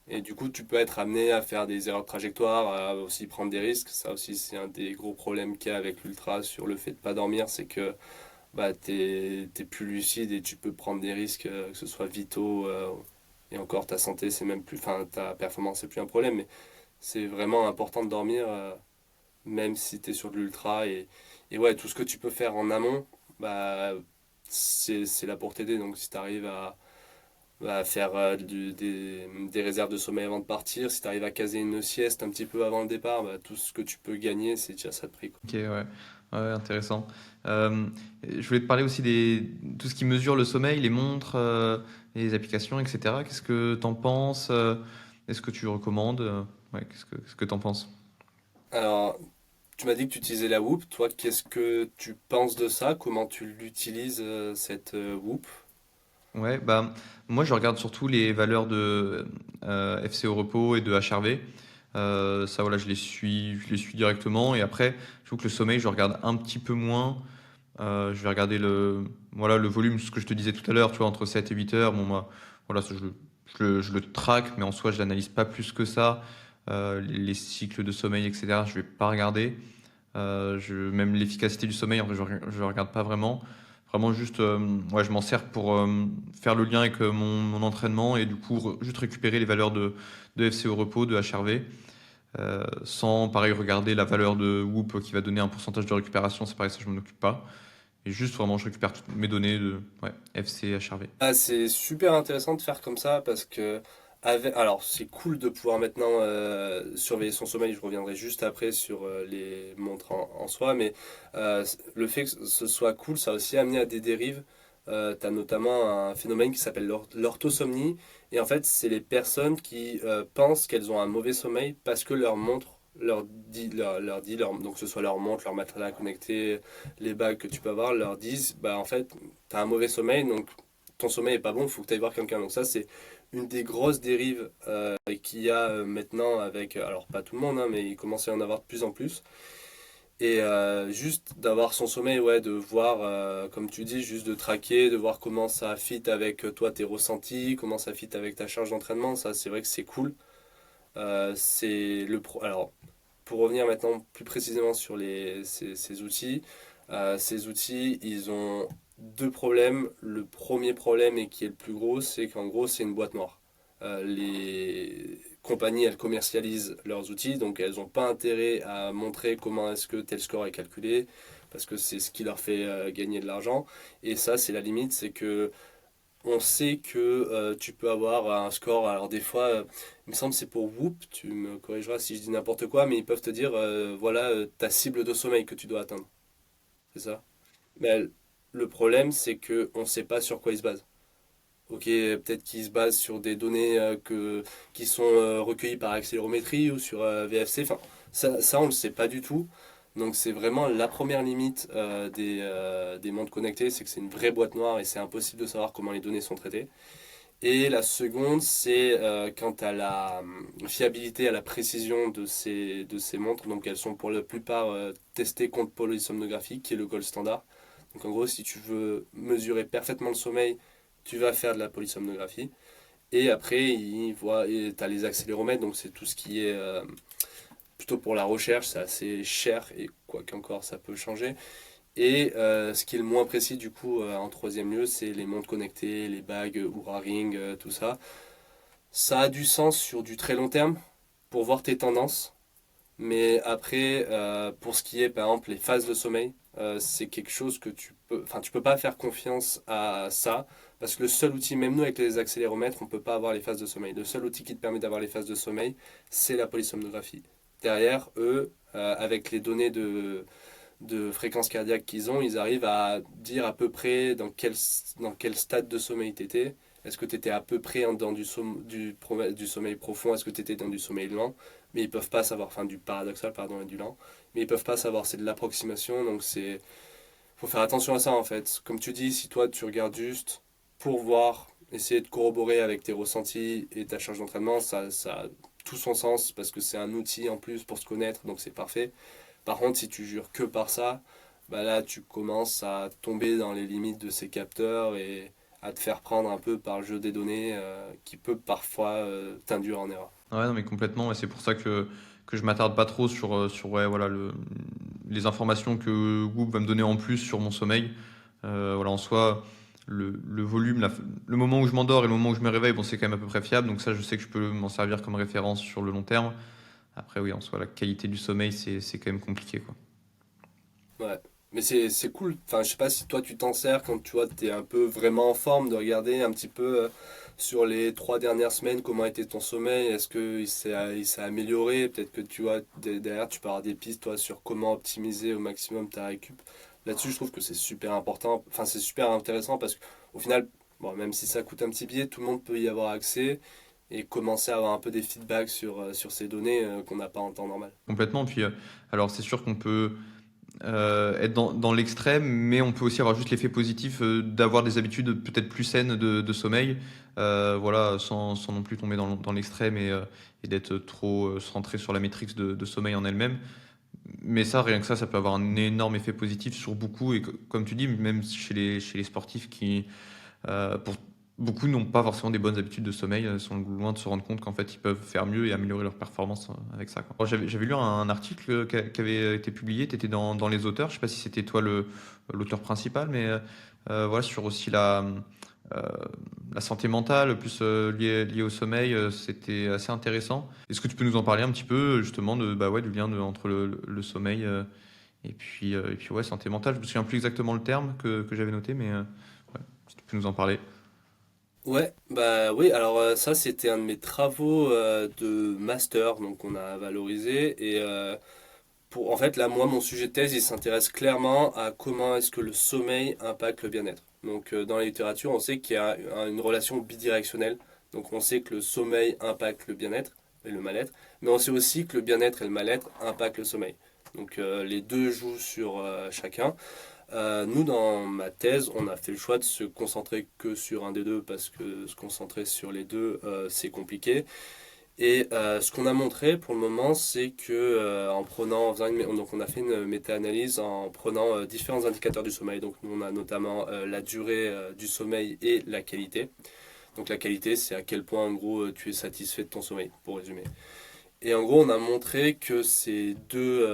Speaker 2: Et du coup, tu peux être amené à faire des erreurs de trajectoire, à aussi prendre des risques. Ça aussi, c'est un des gros problèmes qu'il y a avec l'ultra sur le fait de pas dormir, c'est que bah, t'es plus lucide et tu peux prendre des risques, que ce soit vitaux, et encore ta santé, c'est même plus, enfin ta performance, c'est plus un problème, mais c'est vraiment important de dormir, même si tu es sur de l'ultra. Et ouais, tout ce que tu peux faire en amont, bah, c'est là pour t'aider. Donc si tu arrives à faire des réserves de sommeil avant de partir, si tu arrives à caser une sieste un petit peu avant le départ, bah, tout ce que tu peux gagner, c'est déjà ça de prix, quoi.
Speaker 1: Ok, ouais. Ouais, intéressant. Euh, je voulais te parler aussi tout ce qui mesure le sommeil, les montres, les applications, etc. Qu'est-ce que t'en penses? Est-ce que tu recommandes? Ouais, qu'est-ce que t'en penses?
Speaker 2: Alors, tu m'as dit que tu utilisais la Whoop. Toi, qu'est-ce que tu penses de ça? Comment tu l'utilises, cette Whoop?
Speaker 1: Ouais, bah moi je regarde surtout les valeurs de FC au repos et de HRV. Ça voilà, je les suis directement. Et après, je trouve que le sommeil, je regarde un petit peu moins. Je vais regarder le volume, ce que je te disais tout à l'heure, tu vois, entre 7 et 8 heures. Bon, moi, voilà, je le traque, mais en soi, je l'analyse pas plus que ça. Les cycles de sommeil, etc., je vais pas regarder. Même l'efficacité du sommeil, en fait, je regarde pas vraiment. Vraiment juste, ouais, je m'en sers pour faire le lien avec mon entraînement et du coup, juste récupérer les valeurs de FC au repos, de HRV. Sans pareil regarder la valeur de Whoop qui va donner un pourcentage de récupération, c'est pareil, ça je m'en occupe pas. Et juste vraiment, je récupère toutes mes données de ouais, FC, HRV.
Speaker 2: Ah, c'est super intéressant de faire comme ça parce que alors c'est cool de pouvoir maintenant surveiller son sommeil. Je reviendrai juste après sur les montres en soi, mais le fait que ce soit cool, ça a aussi amené à des dérives. Tu as notamment un phénomène qui s'appelle l'orthosomnie, et en fait, c'est les personnes qui pensent qu'elles ont un mauvais sommeil parce que leur montre donc que ce soit leur montre, leur matériel connecté, les bagues que tu peux avoir, leur disent, bah en fait, tu as un mauvais sommeil, donc ton sommeil est pas bon, il faut que tu ailles voir quelqu'un. Donc ça, c'est une des grosses dérives qu'il y a maintenant avec, alors pas tout le monde, hein, mais il commence à y en avoir de plus en plus. Et juste d'avoir son sommeil, ouais, de voir, comme tu dis, juste de traquer, de voir comment ça fit avec toi, tes ressentis, comment ça fit avec ta charge d'entraînement, ça c'est vrai que c'est cool. Alors, pour revenir maintenant plus précisément sur ces outils, ils ont deux problèmes. Le premier problème, et qui est le plus gros, c'est qu'en gros, c'est une boîte noire. Les compagnies, elles commercialisent leurs outils, donc elles n'ont pas intérêt à montrer comment est-ce que tel score est calculé, parce que c'est ce qui leur fait gagner de l'argent. Et ça, c'est la limite, c'est que on sait que tu peux avoir un score. Alors des fois, il me semble que c'est pour Whoop, tu me corrigeras si je dis n'importe quoi, mais ils peuvent te dire, voilà, ta cible de sommeil que tu dois atteindre. C'est ça? Mais le problème, c'est que on ne sait pas sur quoi ils se basent. Ok, peut-être qu'ils se basent sur des données qui sont recueillies par accélérométrie ou sur VFC. Enfin, ça on ne le sait pas du tout. Donc c'est vraiment la première limite des montres connectées, c'est que c'est une vraie boîte noire et c'est impossible de savoir comment les données sont traitées. Et la seconde, c'est quant à la fiabilité, à la précision de ces montres. Donc elles sont pour la plupart testées contre polysomnographie, qui est le gold standard. Donc en gros, si tu veux mesurer parfaitement le sommeil, tu vas faire de la polysomnographie. Et après, tu as les accéléromètres, donc c'est tout ce qui est plutôt pour la recherche, c'est assez cher, et quoi qu'encore ça peut changer. Et ce qui est le moins précis du coup en troisième lieu, c'est les montres connectées, les bagues, Oura Ring, tout ça. Ça a du sens sur du très long terme pour voir tes tendances, mais après, pour ce qui est par exemple les phases de sommeil, c'est quelque chose que tu peux pas faire confiance à ça, parce que le seul outil, même nous avec les accéléromètres, on peut pas avoir les phases de sommeil. Le seul outil qui te permet d'avoir les phases de sommeil, c'est la polysomnographie. Derrière, eux, avec les données de fréquence cardiaque qu'ils ont, ils arrivent à dire à peu près dans quel stade de sommeil tu étais. Est-ce que tu étais à peu près dans du sommeil profond? Est-ce que tu étais dans du sommeil lent? Mais ils peuvent pas savoir, enfin du paradoxal, pardon, et du lent. Mais ils peuvent pas savoir, c'est de l'approximation, donc c'est faut faire attention à ça en fait. Comme tu dis, si toi tu regardes juste pour voir, essayer de corroborer avec tes ressentis et ta charge d'entraînement, ça a tout son sens parce que c'est un outil en plus pour se connaître, donc c'est parfait. Par contre, si tu jures que par ça, bah là tu commences à tomber dans les limites de ces capteurs et à te faire prendre un peu par le jeu des données qui peut parfois t'induire en erreur.
Speaker 1: Ouais, non, mais complètement. Et c'est pour ça que je m'attarde pas trop sur ouais, voilà, les informations que Whoop va me donner en plus sur mon sommeil. Voilà, en soi, le volume, le moment où je m'endors et le moment où je me réveille, bon, c'est quand même à peu près fiable. Donc ça, je sais que je peux m'en servir comme référence sur le long terme. Après, oui, en soi, la qualité du sommeil, c'est quand même compliqué, quoi.
Speaker 2: Ouais. Mais c'est cool. Enfin, je sais pas si toi tu t'en sers quand tu vois t'es un peu vraiment en forme de regarder un petit peu sur les 3 dernières semaines comment était ton sommeil. Est-ce que il s'est amélioré? Peut-être que tu vois derrière tu peux avoir des pistes toi sur comment optimiser au maximum ta récup. Là-dessus, je trouve que c'est super important. Enfin, c'est super intéressant parce qu'au final, bon, même si ça coûte un petit billet, tout le monde peut y avoir accès et commencer à avoir un peu des feedbacks sur ces données qu'on n'a pas en temps normal.
Speaker 1: Complètement. Puis, alors, c'est sûr qu'on peut être dans l'extrême, mais on peut aussi avoir juste l'effet positif d'avoir des habitudes peut-être plus saines de sommeil, voilà, sans non plus tomber dans l'extrême et d'être trop centré sur la métrique de sommeil en elle-même. Mais ça, rien que ça peut avoir un énorme effet positif sur beaucoup, et comme tu dis, même chez les sportifs qui, pour beaucoup n'ont pas forcément des bonnes habitudes de sommeil, sont loin de se rendre compte qu'en fait ils peuvent faire mieux et améliorer leur performance avec ça, quoi. J'avais lu un article qui avait été publié, tu étais dans les auteurs, je sais pas si c'était toi l'auteur principal, mais voilà, sur aussi euh, la santé mentale, plus liée au sommeil, c'était assez intéressant. Est-ce que tu peux nous en parler un petit peu justement bah ouais, du lien entre le sommeil et puis ouais, santé mentale? Je me souviens plus exactement le terme que j'avais noté, mais ouais, si tu peux nous en parler.
Speaker 2: Ouais, bah oui, alors ça c'était un de mes travaux de master, donc on a valorisé et en fait là moi mon sujet de thèse il s'intéresse clairement à comment est-ce que le sommeil impacte le bien-être. Donc dans la littérature on sait qu'il y a une relation bidirectionnelle, donc on sait que le sommeil impacte le bien-être et le mal-être, mais on sait aussi que le bien-être et le mal-être impactent le sommeil. Donc les deux jouent sur chacun. Nous, dans ma thèse, on a fait le choix de se concentrer que sur un des deux parce que se concentrer sur les deux, c'est compliqué. Et ce qu'on a montré pour le moment, c'est que donc on a fait une méta-analyse en prenant différents indicateurs du sommeil. Donc nous, on a notamment la durée du sommeil et la qualité. Donc la qualité, c'est à quel point en gros tu es satisfait de ton sommeil, pour résumer. Et en gros, on a montré que ces deux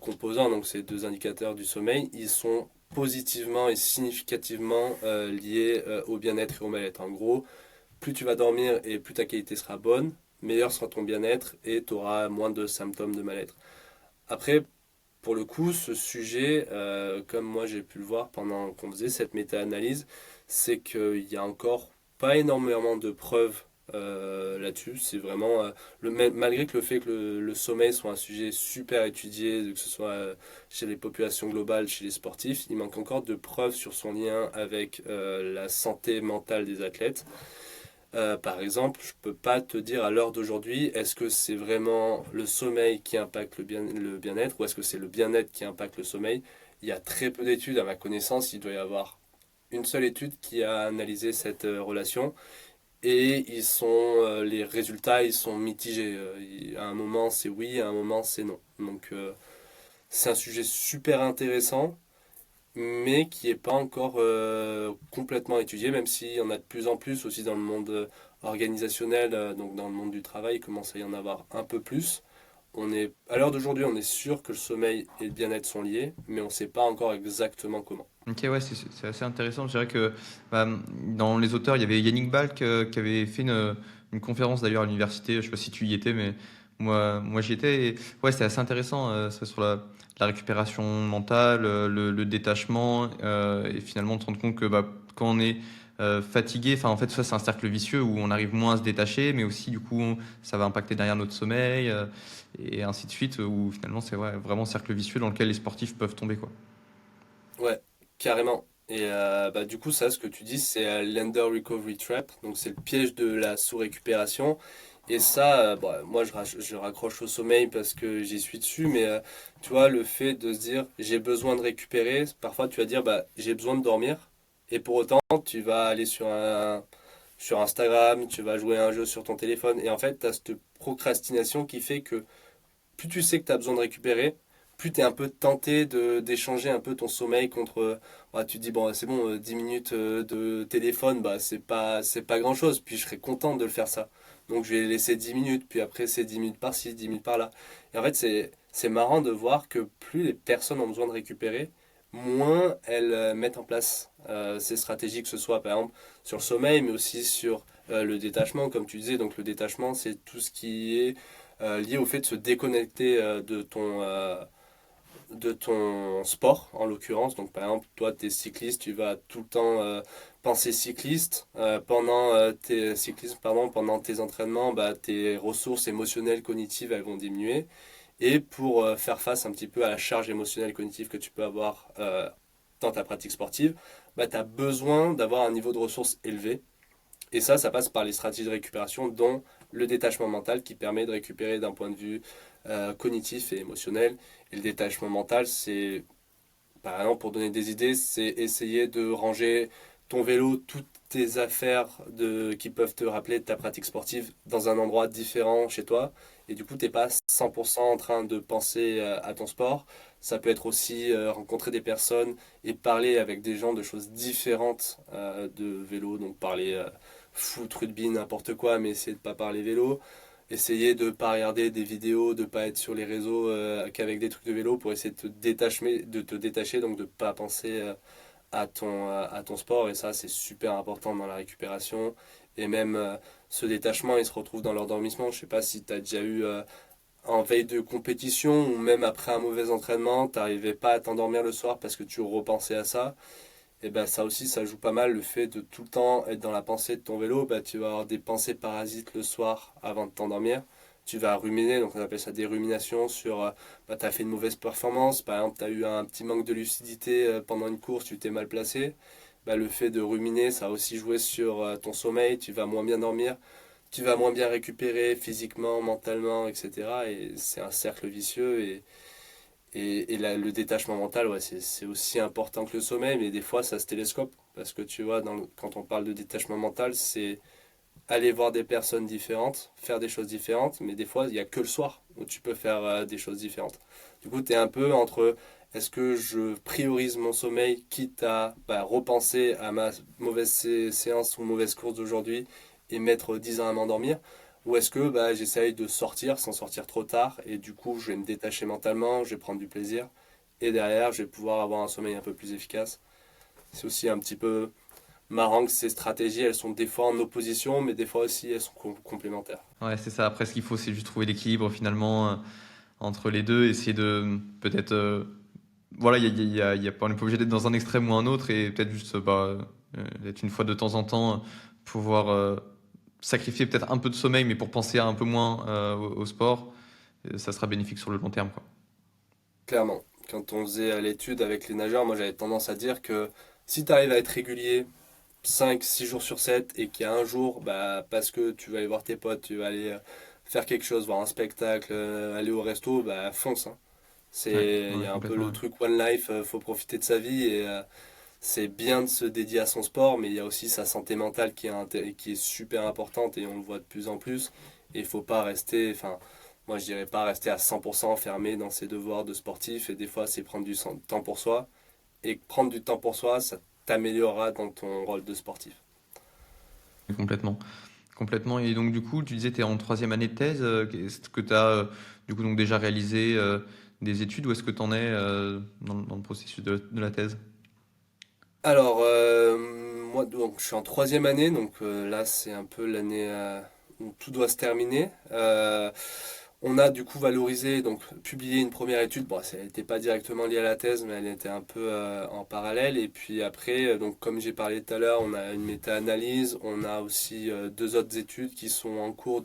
Speaker 2: composants, donc ces deux indicateurs du sommeil, ils sont positivement et significativement lié au bien-être et au mal-être. En gros, plus tu vas dormir et plus ta qualité sera bonne, meilleur sera ton bien-être et tu auras moins de symptômes de mal-être. Après, pour le coup, ce sujet, comme moi j'ai pu le voir pendant qu'on faisait cette méta-analyse, c'est qu'il y a encore pas énormément de preuves là-dessus. C'est vraiment, malgré que le fait que le sommeil soit un sujet super étudié, que ce soit chez les populations globales, chez les sportifs, il manque encore de preuves sur son lien avec la santé mentale des athlètes. Par exemple, je peux pas te dire à l'heure d'aujourd'hui, est-ce que c'est vraiment le sommeil qui impacte le bien-être ou est-ce que c'est le bien-être qui impacte le sommeil? Il y a très peu d'études à ma connaissance, il doit y avoir une seule étude qui a analysé cette relation et les résultats ils sont mitigés. À un moment c'est oui, à un moment c'est non. Donc c'est un sujet super intéressant mais qui n'est pas encore complètement étudié, même s'il y en a de plus en plus aussi dans le monde organisationnel, donc dans le monde du travail, il commence à y en avoir un peu plus. À l'heure d'aujourd'hui, on est sûr que le sommeil et le bien-être sont liés, mais on ne sait pas encore exactement comment.
Speaker 1: Ok, ouais, c'est assez intéressant. Je dirais que bah, dans les auteurs, il y avait Yannick Balk qui avait fait une conférence d'ailleurs à l'université. Je sais pas si tu y étais, mais moi j'y étais. Et, ouais, c'était assez intéressant. C'est sur la récupération mentale, le détachement, et finalement de se rendre compte que bah, quand on est fatigué, enfin en fait ça c'est un cercle vicieux où on arrive moins à se détacher, mais aussi du coup ça va impacter derrière notre sommeil, et ainsi de suite. Où finalement c'est ouais, vraiment un cercle vicieux dans lequel les sportifs peuvent tomber quoi.
Speaker 2: Ouais, carrément. Et bah, du coup, ça, ce que tu dis, c'est l'Ender Recovery Trap, donc c'est le piège de la sous-récupération. Et ça, bah, moi, je raccroche au sommeil parce que j'y suis dessus, mais tu vois, le fait de se dire j'ai besoin de récupérer, parfois tu vas dire bah, j'ai besoin de dormir, et pour autant, tu vas aller sur Instagram, tu vas jouer à un jeu sur ton téléphone, et en fait, tu as cette procrastination qui fait que plus tu sais que tu as besoin de récupérer, plus tu es un peu tenté d'échanger un peu ton sommeil contre. Bah, tu te dis, bon, c'est bon, 10 minutes de téléphone, bah, c'est pas grand-chose, puis je serais content de le faire ça. Donc je vais laisser 10 minutes, puis après c'est 10 minutes par-ci, 10 minutes par-là. Et en fait, c'est marrant de voir que plus les personnes ont besoin de récupérer, moins elles mettent en place ces stratégies, que ce soit par exemple sur le sommeil, mais aussi sur le détachement, comme tu disais. Donc le détachement, c'est tout ce qui est lié au fait de se déconnecter de ton sport, en l'occurrence. Donc, par exemple, toi, tu es cycliste, tu vas tout le temps penser cycliste. Pendant tes entraînements, bah, tes ressources émotionnelles, cognitives, elles vont diminuer. Et pour faire face un petit peu à la charge émotionnelle cognitive que tu peux avoir dans ta pratique sportive, bah, tu as besoin d'avoir un niveau de ressources élevé. Et ça passe par les stratégies de récupération, dont le détachement mental qui permet de récupérer d'un point de vue cognitif et émotionnel. Et le détachement mental, c'est, par exemple, pour donner des idées, c'est essayer de ranger ton vélo, toutes tes affaires qui peuvent te rappeler de ta pratique sportive dans un endroit différent chez toi. Et du coup, tu n'es pas 100% en train de penser à ton sport. Ça peut être aussi rencontrer des personnes et parler avec des gens de choses différentes de vélo. Donc parler foot, rugby, n'importe quoi, mais essayer de pas parler vélo. Essayer de pas regarder des vidéos, de pas être sur les réseaux qu'avec des trucs de vélo pour essayer de te détacher, donc de pas penser à ton sport. Et ça, c'est super important dans la récupération. Et même ce détachement, il se retrouve dans l'endormissement. Je sais pas si tu as déjà eu en veille de compétition ou même après un mauvais entraînement, t'arrivais pas à t'endormir le soir parce que tu repensais à ça. Et ben ça aussi, ça joue pas mal, le fait de tout le temps être dans la pensée de ton vélo. Bah, tu vas avoir des pensées parasites le soir avant de t'endormir. Tu vas ruminer, donc on appelle ça des ruminations sur bah, tu as fait une mauvaise performance, par exemple tu as eu un petit manque de lucidité pendant une course, tu t'es mal placé. Bah, le fait de ruminer, ça a aussi joué sur ton sommeil, tu vas moins bien dormir, tu vas moins bien récupérer physiquement, mentalement, etc. Et c'est un cercle vicieux. Et le détachement mental, ouais, c'est aussi important que le sommeil, mais des fois ça se télescope. Parce que tu vois, quand on parle de détachement mental, c'est aller voir des personnes différentes, faire des choses différentes, mais des fois il n'y a que le soir où tu peux faire des choses différentes. Du coup, tu es un peu entre est-ce que je priorise mon sommeil, quitte à bah, repenser à ma mauvaise séance ou mauvaise course d'aujourd'hui et mettre 10 ans à m'endormir, ou est-ce que bah, j'essaye de sortir sans sortir trop tard et du coup je vais me détacher mentalement, je vais prendre du plaisir et derrière, je vais pouvoir avoir un sommeil un peu plus efficace. C'est aussi un petit peu marrant que ces stratégies, elles sont des fois en opposition, mais des fois aussi, elles sont complémentaires.
Speaker 1: Ouais, c'est ça. Après, ce qu'il faut, c'est juste trouver l'équilibre finalement entre les deux, essayer de peut-être. Voilà, on n'est pas obligé d'être dans un extrême ou un autre et peut-être juste être une fois de temps en temps, pouvoir sacrifier peut-être un peu de sommeil, mais pour penser un peu moins au sport, ça sera bénéfique sur le long terme, quoi.
Speaker 2: Clairement, quand on faisait l'étude avec les nageurs, moi j'avais tendance à dire que si tu arrives à être régulier 5, 6 jours sur 7 et qu'il y a un jour, bah, parce que tu vas aller voir tes potes, tu vas aller faire quelque chose, voir un spectacle, aller au resto, bah fonce, hein.
Speaker 1: Ouais,
Speaker 2: Il y
Speaker 1: ouais,
Speaker 2: a un peu
Speaker 1: complètement.
Speaker 2: le
Speaker 1: Ouais.
Speaker 2: truc One Life, faut profiter de sa vie et c'est bien de se dédier à son sport, mais il y a aussi sa santé mentale qui est super importante et on le voit de plus en plus. Et il faut pas rester, enfin, moi je dirais pas rester à 100% enfermé dans ses devoirs de sportif. Et des fois, c'est prendre temps pour soi. Et prendre du temps pour soi, ça t'améliorera dans ton rôle de sportif.
Speaker 1: Complètement. Complètement. Et donc, du coup, tu disais, tu es en troisième année de thèse. Est-ce que tu as du coup donc déjà réalisé des études ou est-ce que tu en es dans le processus de la thèse?
Speaker 2: Alors, moi, donc, je suis en troisième année, donc là, c'est un peu l'année où tout doit se terminer. On a du coup valorisé, donc publié une première étude. Bon, elle n'était pas directement liée à la thèse, mais elle était un peu en parallèle. Et puis après, donc comme j'ai parlé tout à l'heure, on a une méta-analyse. On a aussi deux autres études qui sont en cours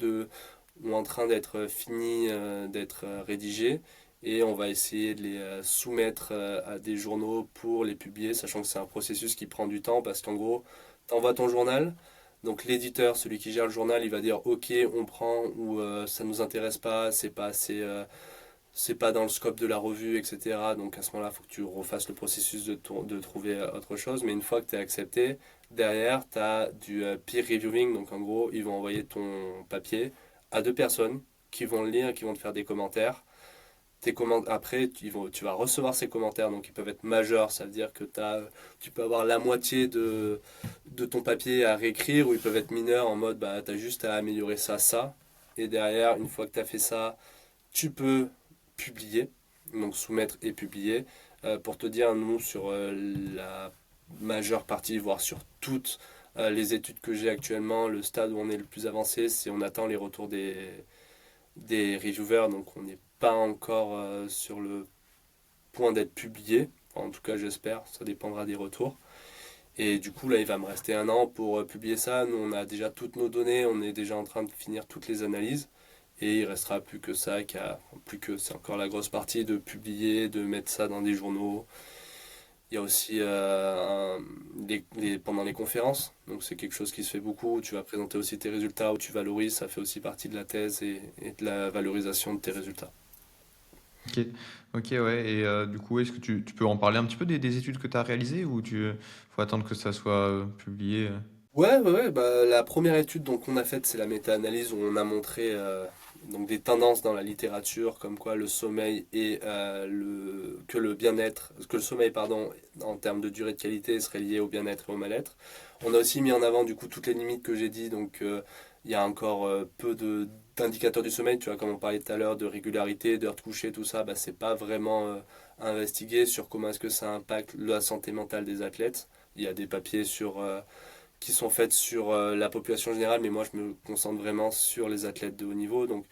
Speaker 2: ou en train d'être finies, d'être rédigées. Et on va essayer de les soumettre à des journaux pour les publier, sachant que c'est un processus qui prend du temps parce qu'en gros, tu envoies ton journal. Donc l'éditeur, celui qui gère le journal, il va dire OK, on prend ou ça nous intéresse pas, c'est pas assez, c'est pas dans le scope de la revue, etc. Donc à ce moment-là, il faut que tu refasses le processus de trouver autre chose. Mais une fois que tu es accepté, derrière, tu as du peer reviewing. Donc en gros, ils vont envoyer ton papier à deux personnes qui vont le lire, qui vont te faire des commentaires. Après, tu vas recevoir ces commentaires, donc ils peuvent être majeurs, ça veut dire que tu peux avoir la moitié de ton papier à réécrire, ou ils peuvent être mineurs en mode bah, tu as juste à améliorer ça, ça. Et derrière, une fois que tu as fait ça, tu peux publier, donc soumettre et publier. Pour te dire, nous, sur la majeure partie, voire sur toutes les études que j'ai actuellement, le stade où on est le plus avancé, c'est on attend les retours des reviewers, donc on n'est pas encore sur le point d'être publié. Enfin, en tout cas, j'espère, ça dépendra des retours. Et du coup, là, il va me rester un an pour publier ça. Nous, on a déjà toutes nos données, on est déjà en train de finir toutes les analyses. Et il restera plus que ça, plus que c'est encore la grosse partie de publier, de mettre ça dans des journaux. Il y a aussi pendant les conférences, donc c'est quelque chose qui se fait beaucoup, où tu vas présenter aussi tes résultats, où tu valorises, ça fait aussi partie de la thèse et de la valorisation de tes résultats.
Speaker 1: Ok, ok, ouais. Et du coup, est-ce que tu peux en parler un petit peu des études que tu as réalisées ou tu faut attendre que ça soit publié
Speaker 2: Ouais, ouais, ouais, bah, la première étude donc, qu'on a faite, c'est la méta-analyse où on a montré donc des tendances dans la littérature, comme quoi le sommeil et que le bien-être, que le sommeil, pardon, en termes de durée de qualité serait lié au bien-être et au mal-être. On a aussi mis en avant du coup toutes les limites que j'ai dit, donc il y a encore peu d'indicateurs du sommeil, tu vois, comme on parlait tout à l'heure de régularité, d'heure de coucher, tout ça, bah, c'est pas vraiment investigué sur comment est-ce que ça impacte la santé mentale des athlètes. Il y a des papiers qui sont faites sur la population générale, mais moi je me concentre vraiment sur les athlètes de haut niveau. Donc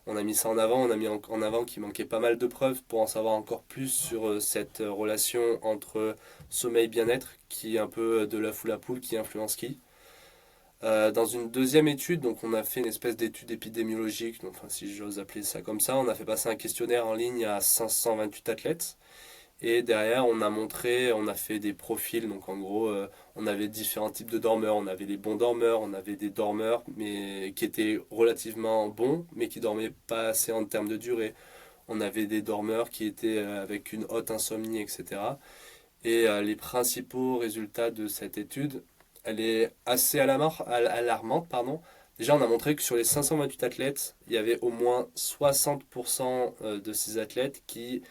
Speaker 2: on a mis ça en avant, on a mis en avant qu'il manquait pas mal de preuves pour en savoir encore plus sur cette relation entre sommeil et bien-être, qui est un peu de l'œuf ou la poule, qui influence qui. Dans une deuxième étude, donc on a fait une espèce d'étude épidémiologique, donc, enfin, si j'ose appeler ça comme ça, on a fait passer un questionnaire en ligne à 528 athlètes. Et derrière, on a fait des profils. Donc en gros, on avait différents types de dormeurs. On avait les bons dormeurs, on avait des dormeurs mais qui étaient relativement bons, mais qui dormaient pas assez en termes de durée. On avait des dormeurs qui étaient avec une haute insomnie, etc. Et les principaux résultats de cette étude, elle est assez alarmante, pardon. Déjà, on a montré que sur les 528 athlètes, il y avait au moins 60% de ces athlètes qui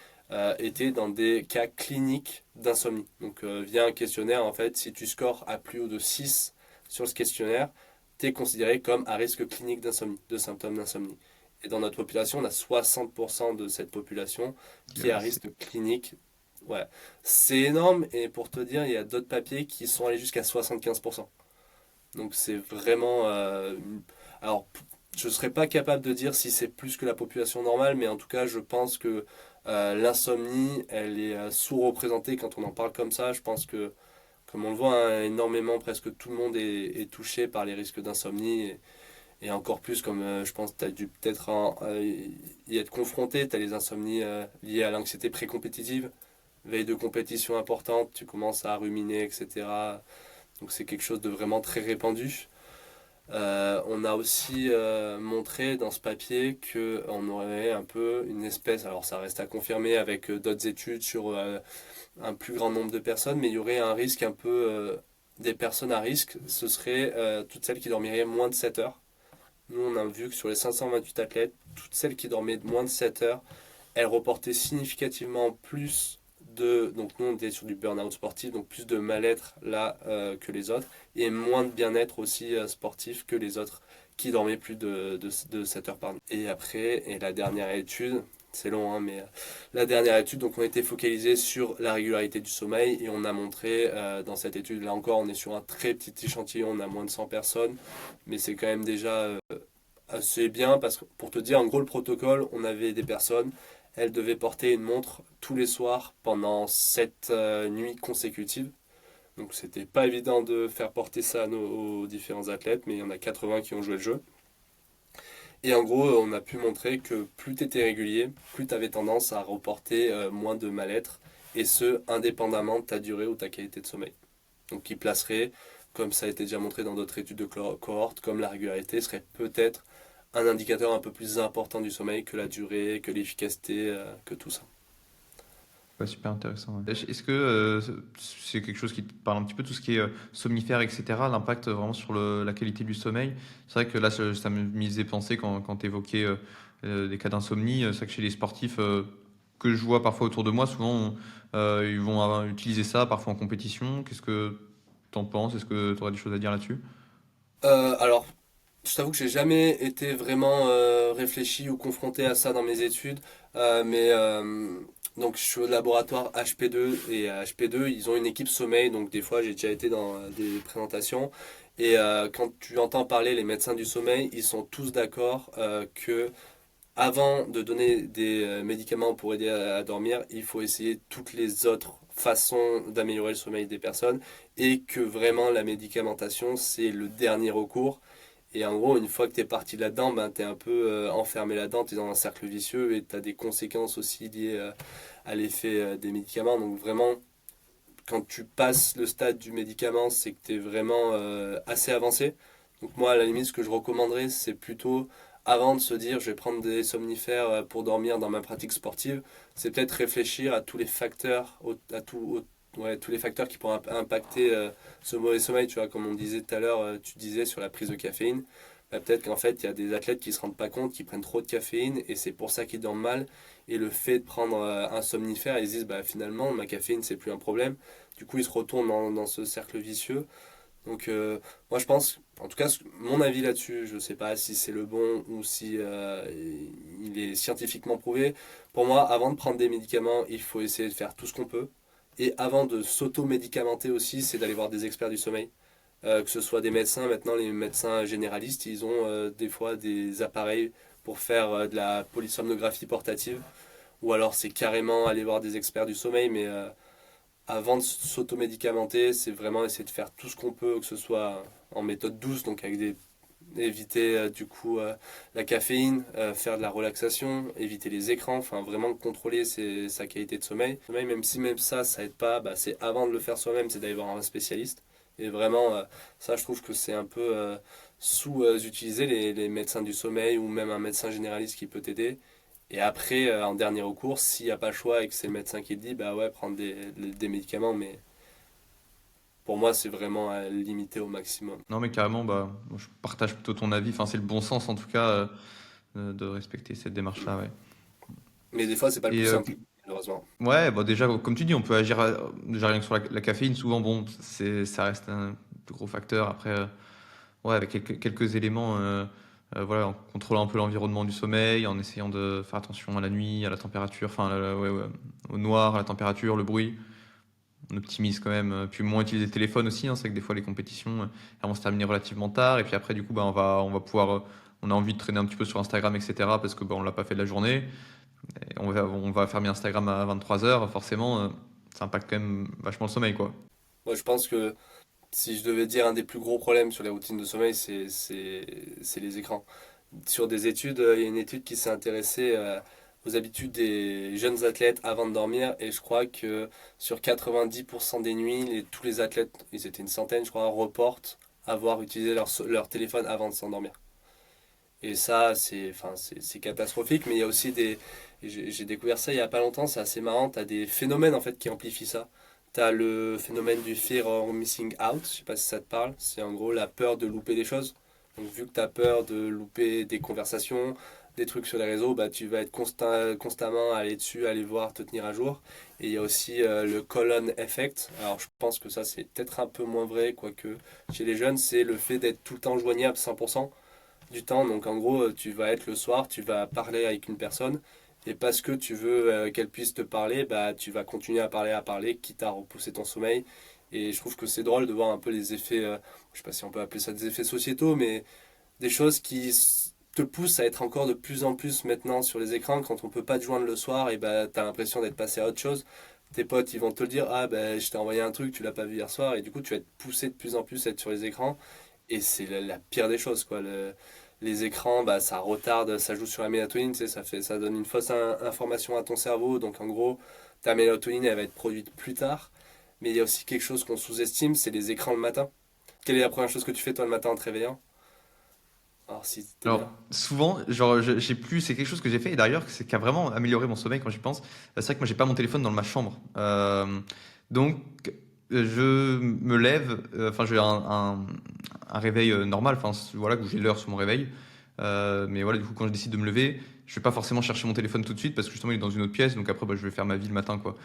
Speaker 2: étaient dans des cas cliniques d'insomnie. Donc, via un questionnaire, en fait, si tu scores à plus haut de 6 sur ce questionnaire, tu es considéré comme à risque clinique d'insomnie, de symptômes d'insomnie. Et dans notre population, on a 60% de cette population qui est à
Speaker 1: c'est
Speaker 2: risque clinique Ouais, c'est énorme et pour te dire, il y a d'autres papiers qui sont allés jusqu'à 75%. Donc c'est vraiment... alors, je ne serais pas capable de dire si c'est plus que la population normale, mais en tout cas, je pense que l'insomnie, elle est sous-représentée quand on en parle comme ça. Je pense que, comme on le voit, hein, énormément, presque tout le monde est touché par les risques d'insomnie. Et encore plus, comme je pense que tu as dû peut-être y être confronté, tu as les insomnies liées à l'anxiété pré-compétitive, veille de compétition importante, tu commences à ruminer, etc. Donc c'est quelque chose de vraiment très répandu. On a aussi montré dans ce papier qu'on aurait un peu une espèce, alors ça reste à confirmer avec d'autres études sur un plus grand nombre de personnes, mais il y aurait un risque un peu des personnes à risque, ce serait toutes celles qui dormiraient moins de 7 heures. Nous, on a vu que sur les 528 athlètes, toutes celles qui dormaient de moins de 7 heures, elles reportaient significativement plus de... Donc nous, on était sur du burn-out sportif, donc plus de mal-être là que les autres, et moins de bien-être aussi sportif que les autres qui dormaient plus de 7 heures par nuit. Et après, et la dernière étude, c'est long, hein, mais la dernière étude, donc on était focalisé sur la régularité du sommeil et on a montré dans cette étude, là encore, on est sur un très petit échantillon, on a moins de 100 personnes, mais c'est quand même déjà assez bien parce que pour te dire, en gros, le protocole, on avait des personnes, elles devaient porter une montre tous les soirs pendant 7 nuits consécutives. Donc c'était pas évident de faire porter ça aux différents athlètes, mais il y en a 80 qui ont joué le jeu. Et en gros, on a pu montrer que plus tu étais régulier, plus tu avais tendance à reporter moins de mal-être, et ce, indépendamment de ta durée ou ta qualité de sommeil. Donc qui placerait, comme ça a été déjà montré dans d'autres études de cohorte, comme la régularité serait peut-être un indicateur un peu plus important du sommeil que la durée, que l'efficacité, que tout ça.
Speaker 1: Ouais, super intéressant. Ouais. Est-ce que c'est quelque chose qui te parle un petit peu, tout ce qui est somnifère, etc., l'impact vraiment sur la qualité du sommeil? C'est vrai que là, ça me faisait penser quand tu évoquais des cas d'insomnie. C'est vrai que chez les sportifs que je vois parfois autour de moi, souvent, ils vont utiliser ça, parfois en compétition. Qu'est-ce que tu en penses? Est-ce que tu aurais des choses à dire là-dessus?
Speaker 2: Alors, je t'avoue que j'ai jamais été vraiment réfléchi ou confronté à ça dans mes études, mais donc je suis au laboratoire HP2 et à HP2 ils ont une équipe sommeil, donc des fois j'ai déjà été dans des présentations et quand tu entends parler les médecins du sommeil, ils sont tous d'accord que avant de donner des médicaments pour aider à dormir, il faut essayer toutes les autres façons d'améliorer le sommeil des personnes et que vraiment la médicamentation c'est le dernier recours. Et en gros, une fois que tu es parti là-dedans, ben, tu es un peu enfermé là-dedans, tu es dans un cercle vicieux et tu as des conséquences aussi liées à l'effet des médicaments. Donc vraiment, quand tu passes le stade du médicament, c'est que tu es vraiment assez avancé. Donc moi, à la limite, ce que je recommanderais, c'est plutôt, avant de se dire je vais prendre des somnifères pour dormir dans ma pratique sportive, c'est peut-être réfléchir à tous les facteurs, ouais, tous les facteurs qui pourraient impacter ce mauvais sommeil. Tu vois, comme on disait tout à l'heure, tu disais sur la prise de caféine. Bah, peut-être qu'en fait, il y a des athlètes qui ne se rendent pas compte, qui prennent trop de caféine et c'est pour ça qu'ils dorment mal. Et le fait de prendre un somnifère, ils se disent bah, finalement, ma caféine, c'est plus un problème. Du coup, ils se retournent dans ce cercle vicieux. Donc, moi, je pense, en tout cas, mon avis là-dessus, je ne sais pas si c'est le bon ou si il est scientifiquement prouvé. Pour moi, avant de prendre des médicaments, il faut essayer de faire tout ce qu'on peut. Et avant de s'auto-médicamenter aussi, c'est d'aller voir des experts du sommeil. Que ce soit des médecins, maintenant les médecins généralistes, ils ont des fois des appareils pour faire de la polysomnographie portative. Ou alors c'est carrément aller voir des experts du sommeil, mais avant de s'automédicamenter, c'est vraiment essayer de faire tout ce qu'on peut, que ce soit en méthode douce, donc avec éviter du coup la caféine, faire de la relaxation, éviter les écrans, enfin vraiment contrôler sa qualité de sommeil. Même si même ça aide pas, bah, c'est avant de le faire soi-même, c'est d'aller voir un spécialiste. Et vraiment, ça je trouve que c'est un peu sous-utilisé les médecins du sommeil ou même un médecin généraliste qui peut t'aider. Et après, en dernier recours, s'il n'y a pas le choix et que c'est le médecin qui te dit, bah ouais, prendre des médicaments, mais pour moi, c'est vraiment à limiter au maximum.
Speaker 1: Non, mais carrément, bah, moi, je partage plutôt ton avis. Enfin, c'est le bon sens, en tout cas, de respecter cette démarche-là, ouais.
Speaker 2: Mais des fois, c'est pas le
Speaker 1: Et
Speaker 2: plus simple, malheureusement.
Speaker 1: ouais, bah déjà, comme tu dis, on peut agir déjà rien que sur la caféine. Souvent, bon, ça reste un plus gros facteur. Après, ouais, avec quelques éléments. Voilà, en contrôlant un peu l'environnement du sommeil, en essayant de faire attention à la nuit, à la température, enfin, ouais, ouais, au noir, à la température, le bruit. On optimise quand même, puis moins utiliser le téléphone aussi, hein. C'est vrai que des fois les compétitions, elles vont se terminer relativement tard et puis après du coup, bah, on va pouvoir, on a envie de traîner un petit peu sur Instagram et cetera parce que, bah, on l'a pas fait de la journée et on va fermer Instagram à 23 heures, forcément, ça impacte quand même vachement le sommeil, quoi.
Speaker 2: Moi, je pense que si je devais dire un des plus gros problèmes sur les routines de sommeil, c'est les écrans. Sur des études, il y a une étude qui s'est intéressée aux habitudes des jeunes athlètes avant de dormir et je crois que sur 90% des nuits, tous les athlètes, ils étaient une centaine, je crois, reportent avoir utilisé leur téléphone avant de s'endormir. Et ça, c'est catastrophique, mais il y a aussi j'ai découvert ça il y a pas longtemps, c'est assez marrant, tu as des phénomènes en fait qui amplifient ça. Tu as le phénomène du fear of missing out, je sais pas si ça te parle, c'est en gros la peur de louper des choses. Donc vu que tu as peur de louper des conversations, des trucs sur les réseaux, bah, tu vas être constamment à aller dessus, à aller voir, te tenir à jour. Et il y a aussi le colon effect. Alors je pense que ça c'est peut-être un peu moins vrai, quoique chez les jeunes, c'est le fait d'être tout le temps joignable 100% du temps. Donc en gros, tu vas être le soir, tu vas parler avec une personne, et parce que tu veux qu'elle puisse te parler, bah, tu vas continuer à parler, quitte à repousser ton sommeil. Et je trouve que c'est drôle de voir un peu les effets, je sais pas si on peut appeler ça des effets sociétaux, mais des choses te poussent à être encore de plus en plus maintenant sur les écrans. Quand on peut pas te joindre le soir, et bah, tu as l'impression d'être passé à autre chose. Tes potes, ils vont te le dire, ah ben je t'ai envoyé un truc, tu l'as pas vu hier soir, et du coup tu vas être poussé de plus en plus à être sur les écrans. Et c'est la pire des choses, quoi. Les écrans, bah, ça retarde, ça joue sur la mélatonine, tu sais, ça donne une fausse information à ton cerveau. Donc en gros, ta mélatonine, elle va être produite plus tard. Mais il y a aussi quelque chose qu'on sous-estime, c'est les écrans le matin. Quelle est la première chose que tu fais toi le matin en te réveillant? Alors si t'es bien.
Speaker 1: Alors, souvent, genre, j'ai plus, c'est quelque chose que j'ai fait et d'ailleurs, c'est qui a vraiment amélioré mon sommeil quand j'y pense. C'est vrai que moi, j'ai pas mon téléphone dans ma chambre. Donc, je me lève, enfin, j'ai un réveil normal, enfin, voilà, où j'ai l'heure sur mon réveil. Mais voilà, du coup, quand je décide de me lever, je vais pas forcément chercher mon téléphone tout de suite parce que justement, il est dans une autre pièce. Donc après, bah, je vais faire ma vie le matin, quoi.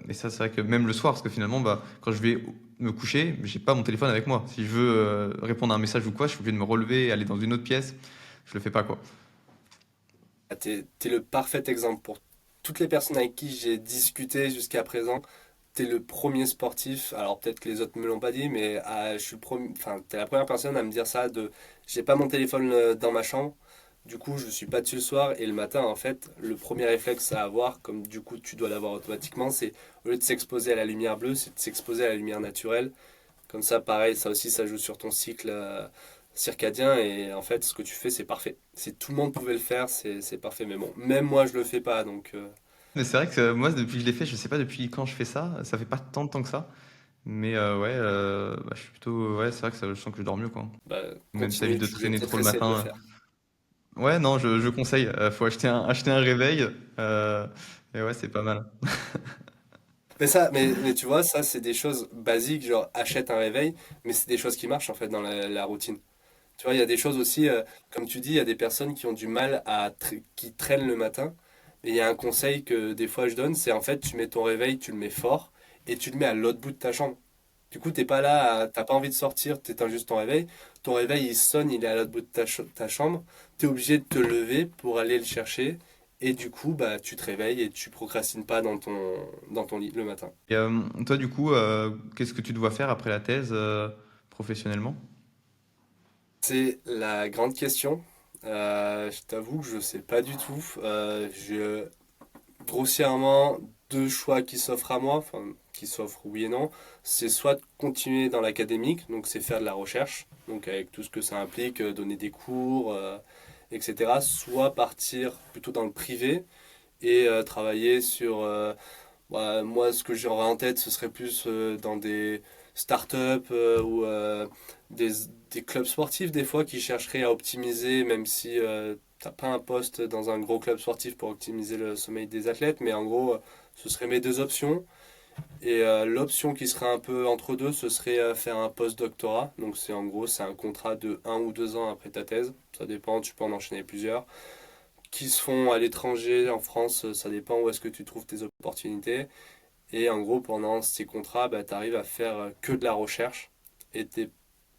Speaker 1: Mais ça, c'est vrai que même le soir, parce que finalement, bah, quand je vais me coucher, j'ai pas mon téléphone avec moi. Si je veux répondre à un message ou quoi, je suis obligé de me relever et aller dans une autre pièce. Je le fais pas, quoi.
Speaker 2: Ah, t'es le parfait exemple pour toutes les personnes avec qui j'ai discuté jusqu'à présent. T'es le premier sportif, alors peut-être que les autres me l'ont pas dit, mais je suis enfin, t'es la première personne à me dire ça de j'ai pas mon téléphone dans ma chambre, du coup je suis pas dessus le soir et le matin en fait le premier réflexe à avoir, comme du coup tu dois l'avoir automatiquement, c'est au lieu de s'exposer à la lumière bleue, c'est de s'exposer à la lumière naturelle. Comme ça pareil, ça aussi ça joue sur ton cycle circadien et en fait ce que tu fais c'est parfait. Si tout le monde pouvait le faire, c'est parfait, mais bon, même moi je le fais pas donc
Speaker 1: Mais c'est vrai que moi, depuis que je l'ai fait, je sais pas depuis quand je fais ça. Ça fait pas tant de temps que ça. Mais ouais, bah, je suis plutôt. Ouais, c'est vrai que je sens que je dors mieux, quoi.
Speaker 2: bah,
Speaker 1: Même ça évite
Speaker 2: continue,
Speaker 1: de
Speaker 2: je vais
Speaker 1: traîner
Speaker 2: peut-être
Speaker 1: trop le
Speaker 2: essayer de le
Speaker 1: matin.
Speaker 2: faire.
Speaker 1: Ouais, non, je conseille. Faut acheter un réveil. euh, et ouais, c'est pas mal.
Speaker 2: Mais tu vois, ça, c'est des choses basiques, genre achète un réveil, mais c'est des choses qui marchent en fait dans la routine. Tu vois, il y a des choses aussi, comme tu dis, il y a des personnes qui ont du mal qui traînent le matin. Et il y a un conseil que des fois je donne, c'est en fait, tu mets ton réveil, tu le mets fort, et tu le mets à l'autre bout de ta chambre. Du coup, t'es pas là, t'as pas envie de sortir, t'éteins juste ton réveil. Ton réveil, il sonne, il est à l'autre bout de ta chambre. T'es obligé de te lever pour aller le chercher. Et du coup, bah, tu te réveilles et tu procrastines pas dans ton lit le matin.
Speaker 1: Et toi, du coup, qu'est-ce que tu dois faire après la thèse professionnellement?
Speaker 2: C'est la grande question. Je t'avoue que je sais pas du tout. J'ai grossièrement deux choix qui s'offrent à moi, enfin qui s'offrent oui et non. C'est soit de continuer dans l'académique, donc c'est faire de la recherche, donc avec tout ce que ça implique, donner des cours, etc. Soit partir plutôt dans le privé et travailler sur moi, ce que j'aurais en tête, ce serait plus dans des startups ou des, des clubs sportifs, des fois, qui chercheraient à optimiser, même si t'as pas un poste dans un gros club sportif pour optimiser le sommeil des athlètes, mais en gros, ce seraient mes deux options. Et l'option qui serait un peu entre deux, ce serait faire un post-doctorat. Donc, c'est en gros, c'est un contrat de 1 ou 2 ans après ta thèse. Ça dépend, tu peux en enchaîner plusieurs qui se font à l'étranger, en France, ça dépend où est-ce que tu trouves tes opportunités. Et en gros, pendant ces contrats, bah, tu arrives à faire que de la recherche et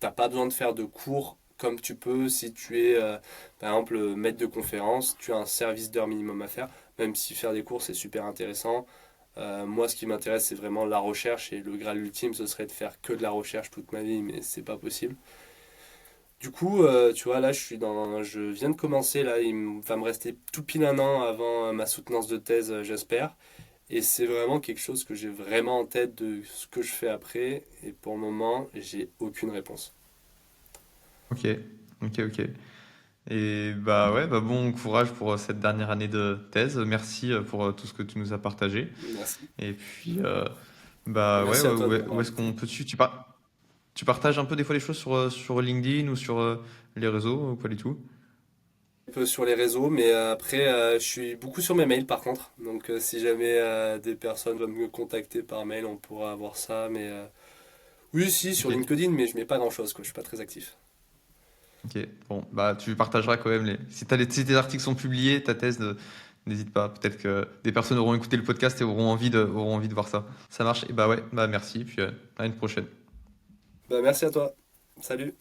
Speaker 2: t'as pas besoin de faire de cours comme tu peux si tu es, par exemple, maître de conférence, tu as un service d'heure minimum à faire, même si faire des cours c'est super intéressant. Moi, ce qui m'intéresse, c'est vraiment la recherche et le Graal ultime, ce serait de faire que de la recherche toute ma vie, mais c'est pas possible. Du coup, tu vois, là, je viens de commencer, là, va me rester tout pile un an avant ma soutenance de thèse, j'espère. Et c'est vraiment quelque chose que j'ai vraiment en tête de ce que je fais après. Et pour le moment, j'ai aucune réponse.
Speaker 1: Ok, ok. Et bah ouais, bah bon courage pour cette dernière année de thèse. Merci pour tout ce que tu nous as partagé.
Speaker 2: Merci.
Speaker 1: Et puis, bah ouais,
Speaker 2: Merci à toi de
Speaker 1: où
Speaker 2: m'avoir
Speaker 1: est-ce qu'on
Speaker 2: invité.
Speaker 1: peut te suivre? Tu partages un peu des fois les choses sur LinkedIn ou sur les réseaux ou pas du tout?
Speaker 2: Un peu sur les réseaux, mais après, je suis beaucoup sur mes mails par contre. Donc, si jamais des personnes veulent me contacter par mail, on pourra avoir ça. Mais oui, si, sur
Speaker 1: Ok,
Speaker 2: LinkedIn, mais je mets pas grand-chose, quoi. Je suis pas très actif.
Speaker 1: ok. Bon, bah tu partageras quand même Si si tes articles sont publiés, ta thèse, n'hésite pas. Peut-être que des personnes auront écouté le podcast et auront envie de voir ça. Ça marche. Et bah ouais, bah merci. Puis à une prochaine.
Speaker 2: Bah, merci à toi. Salut.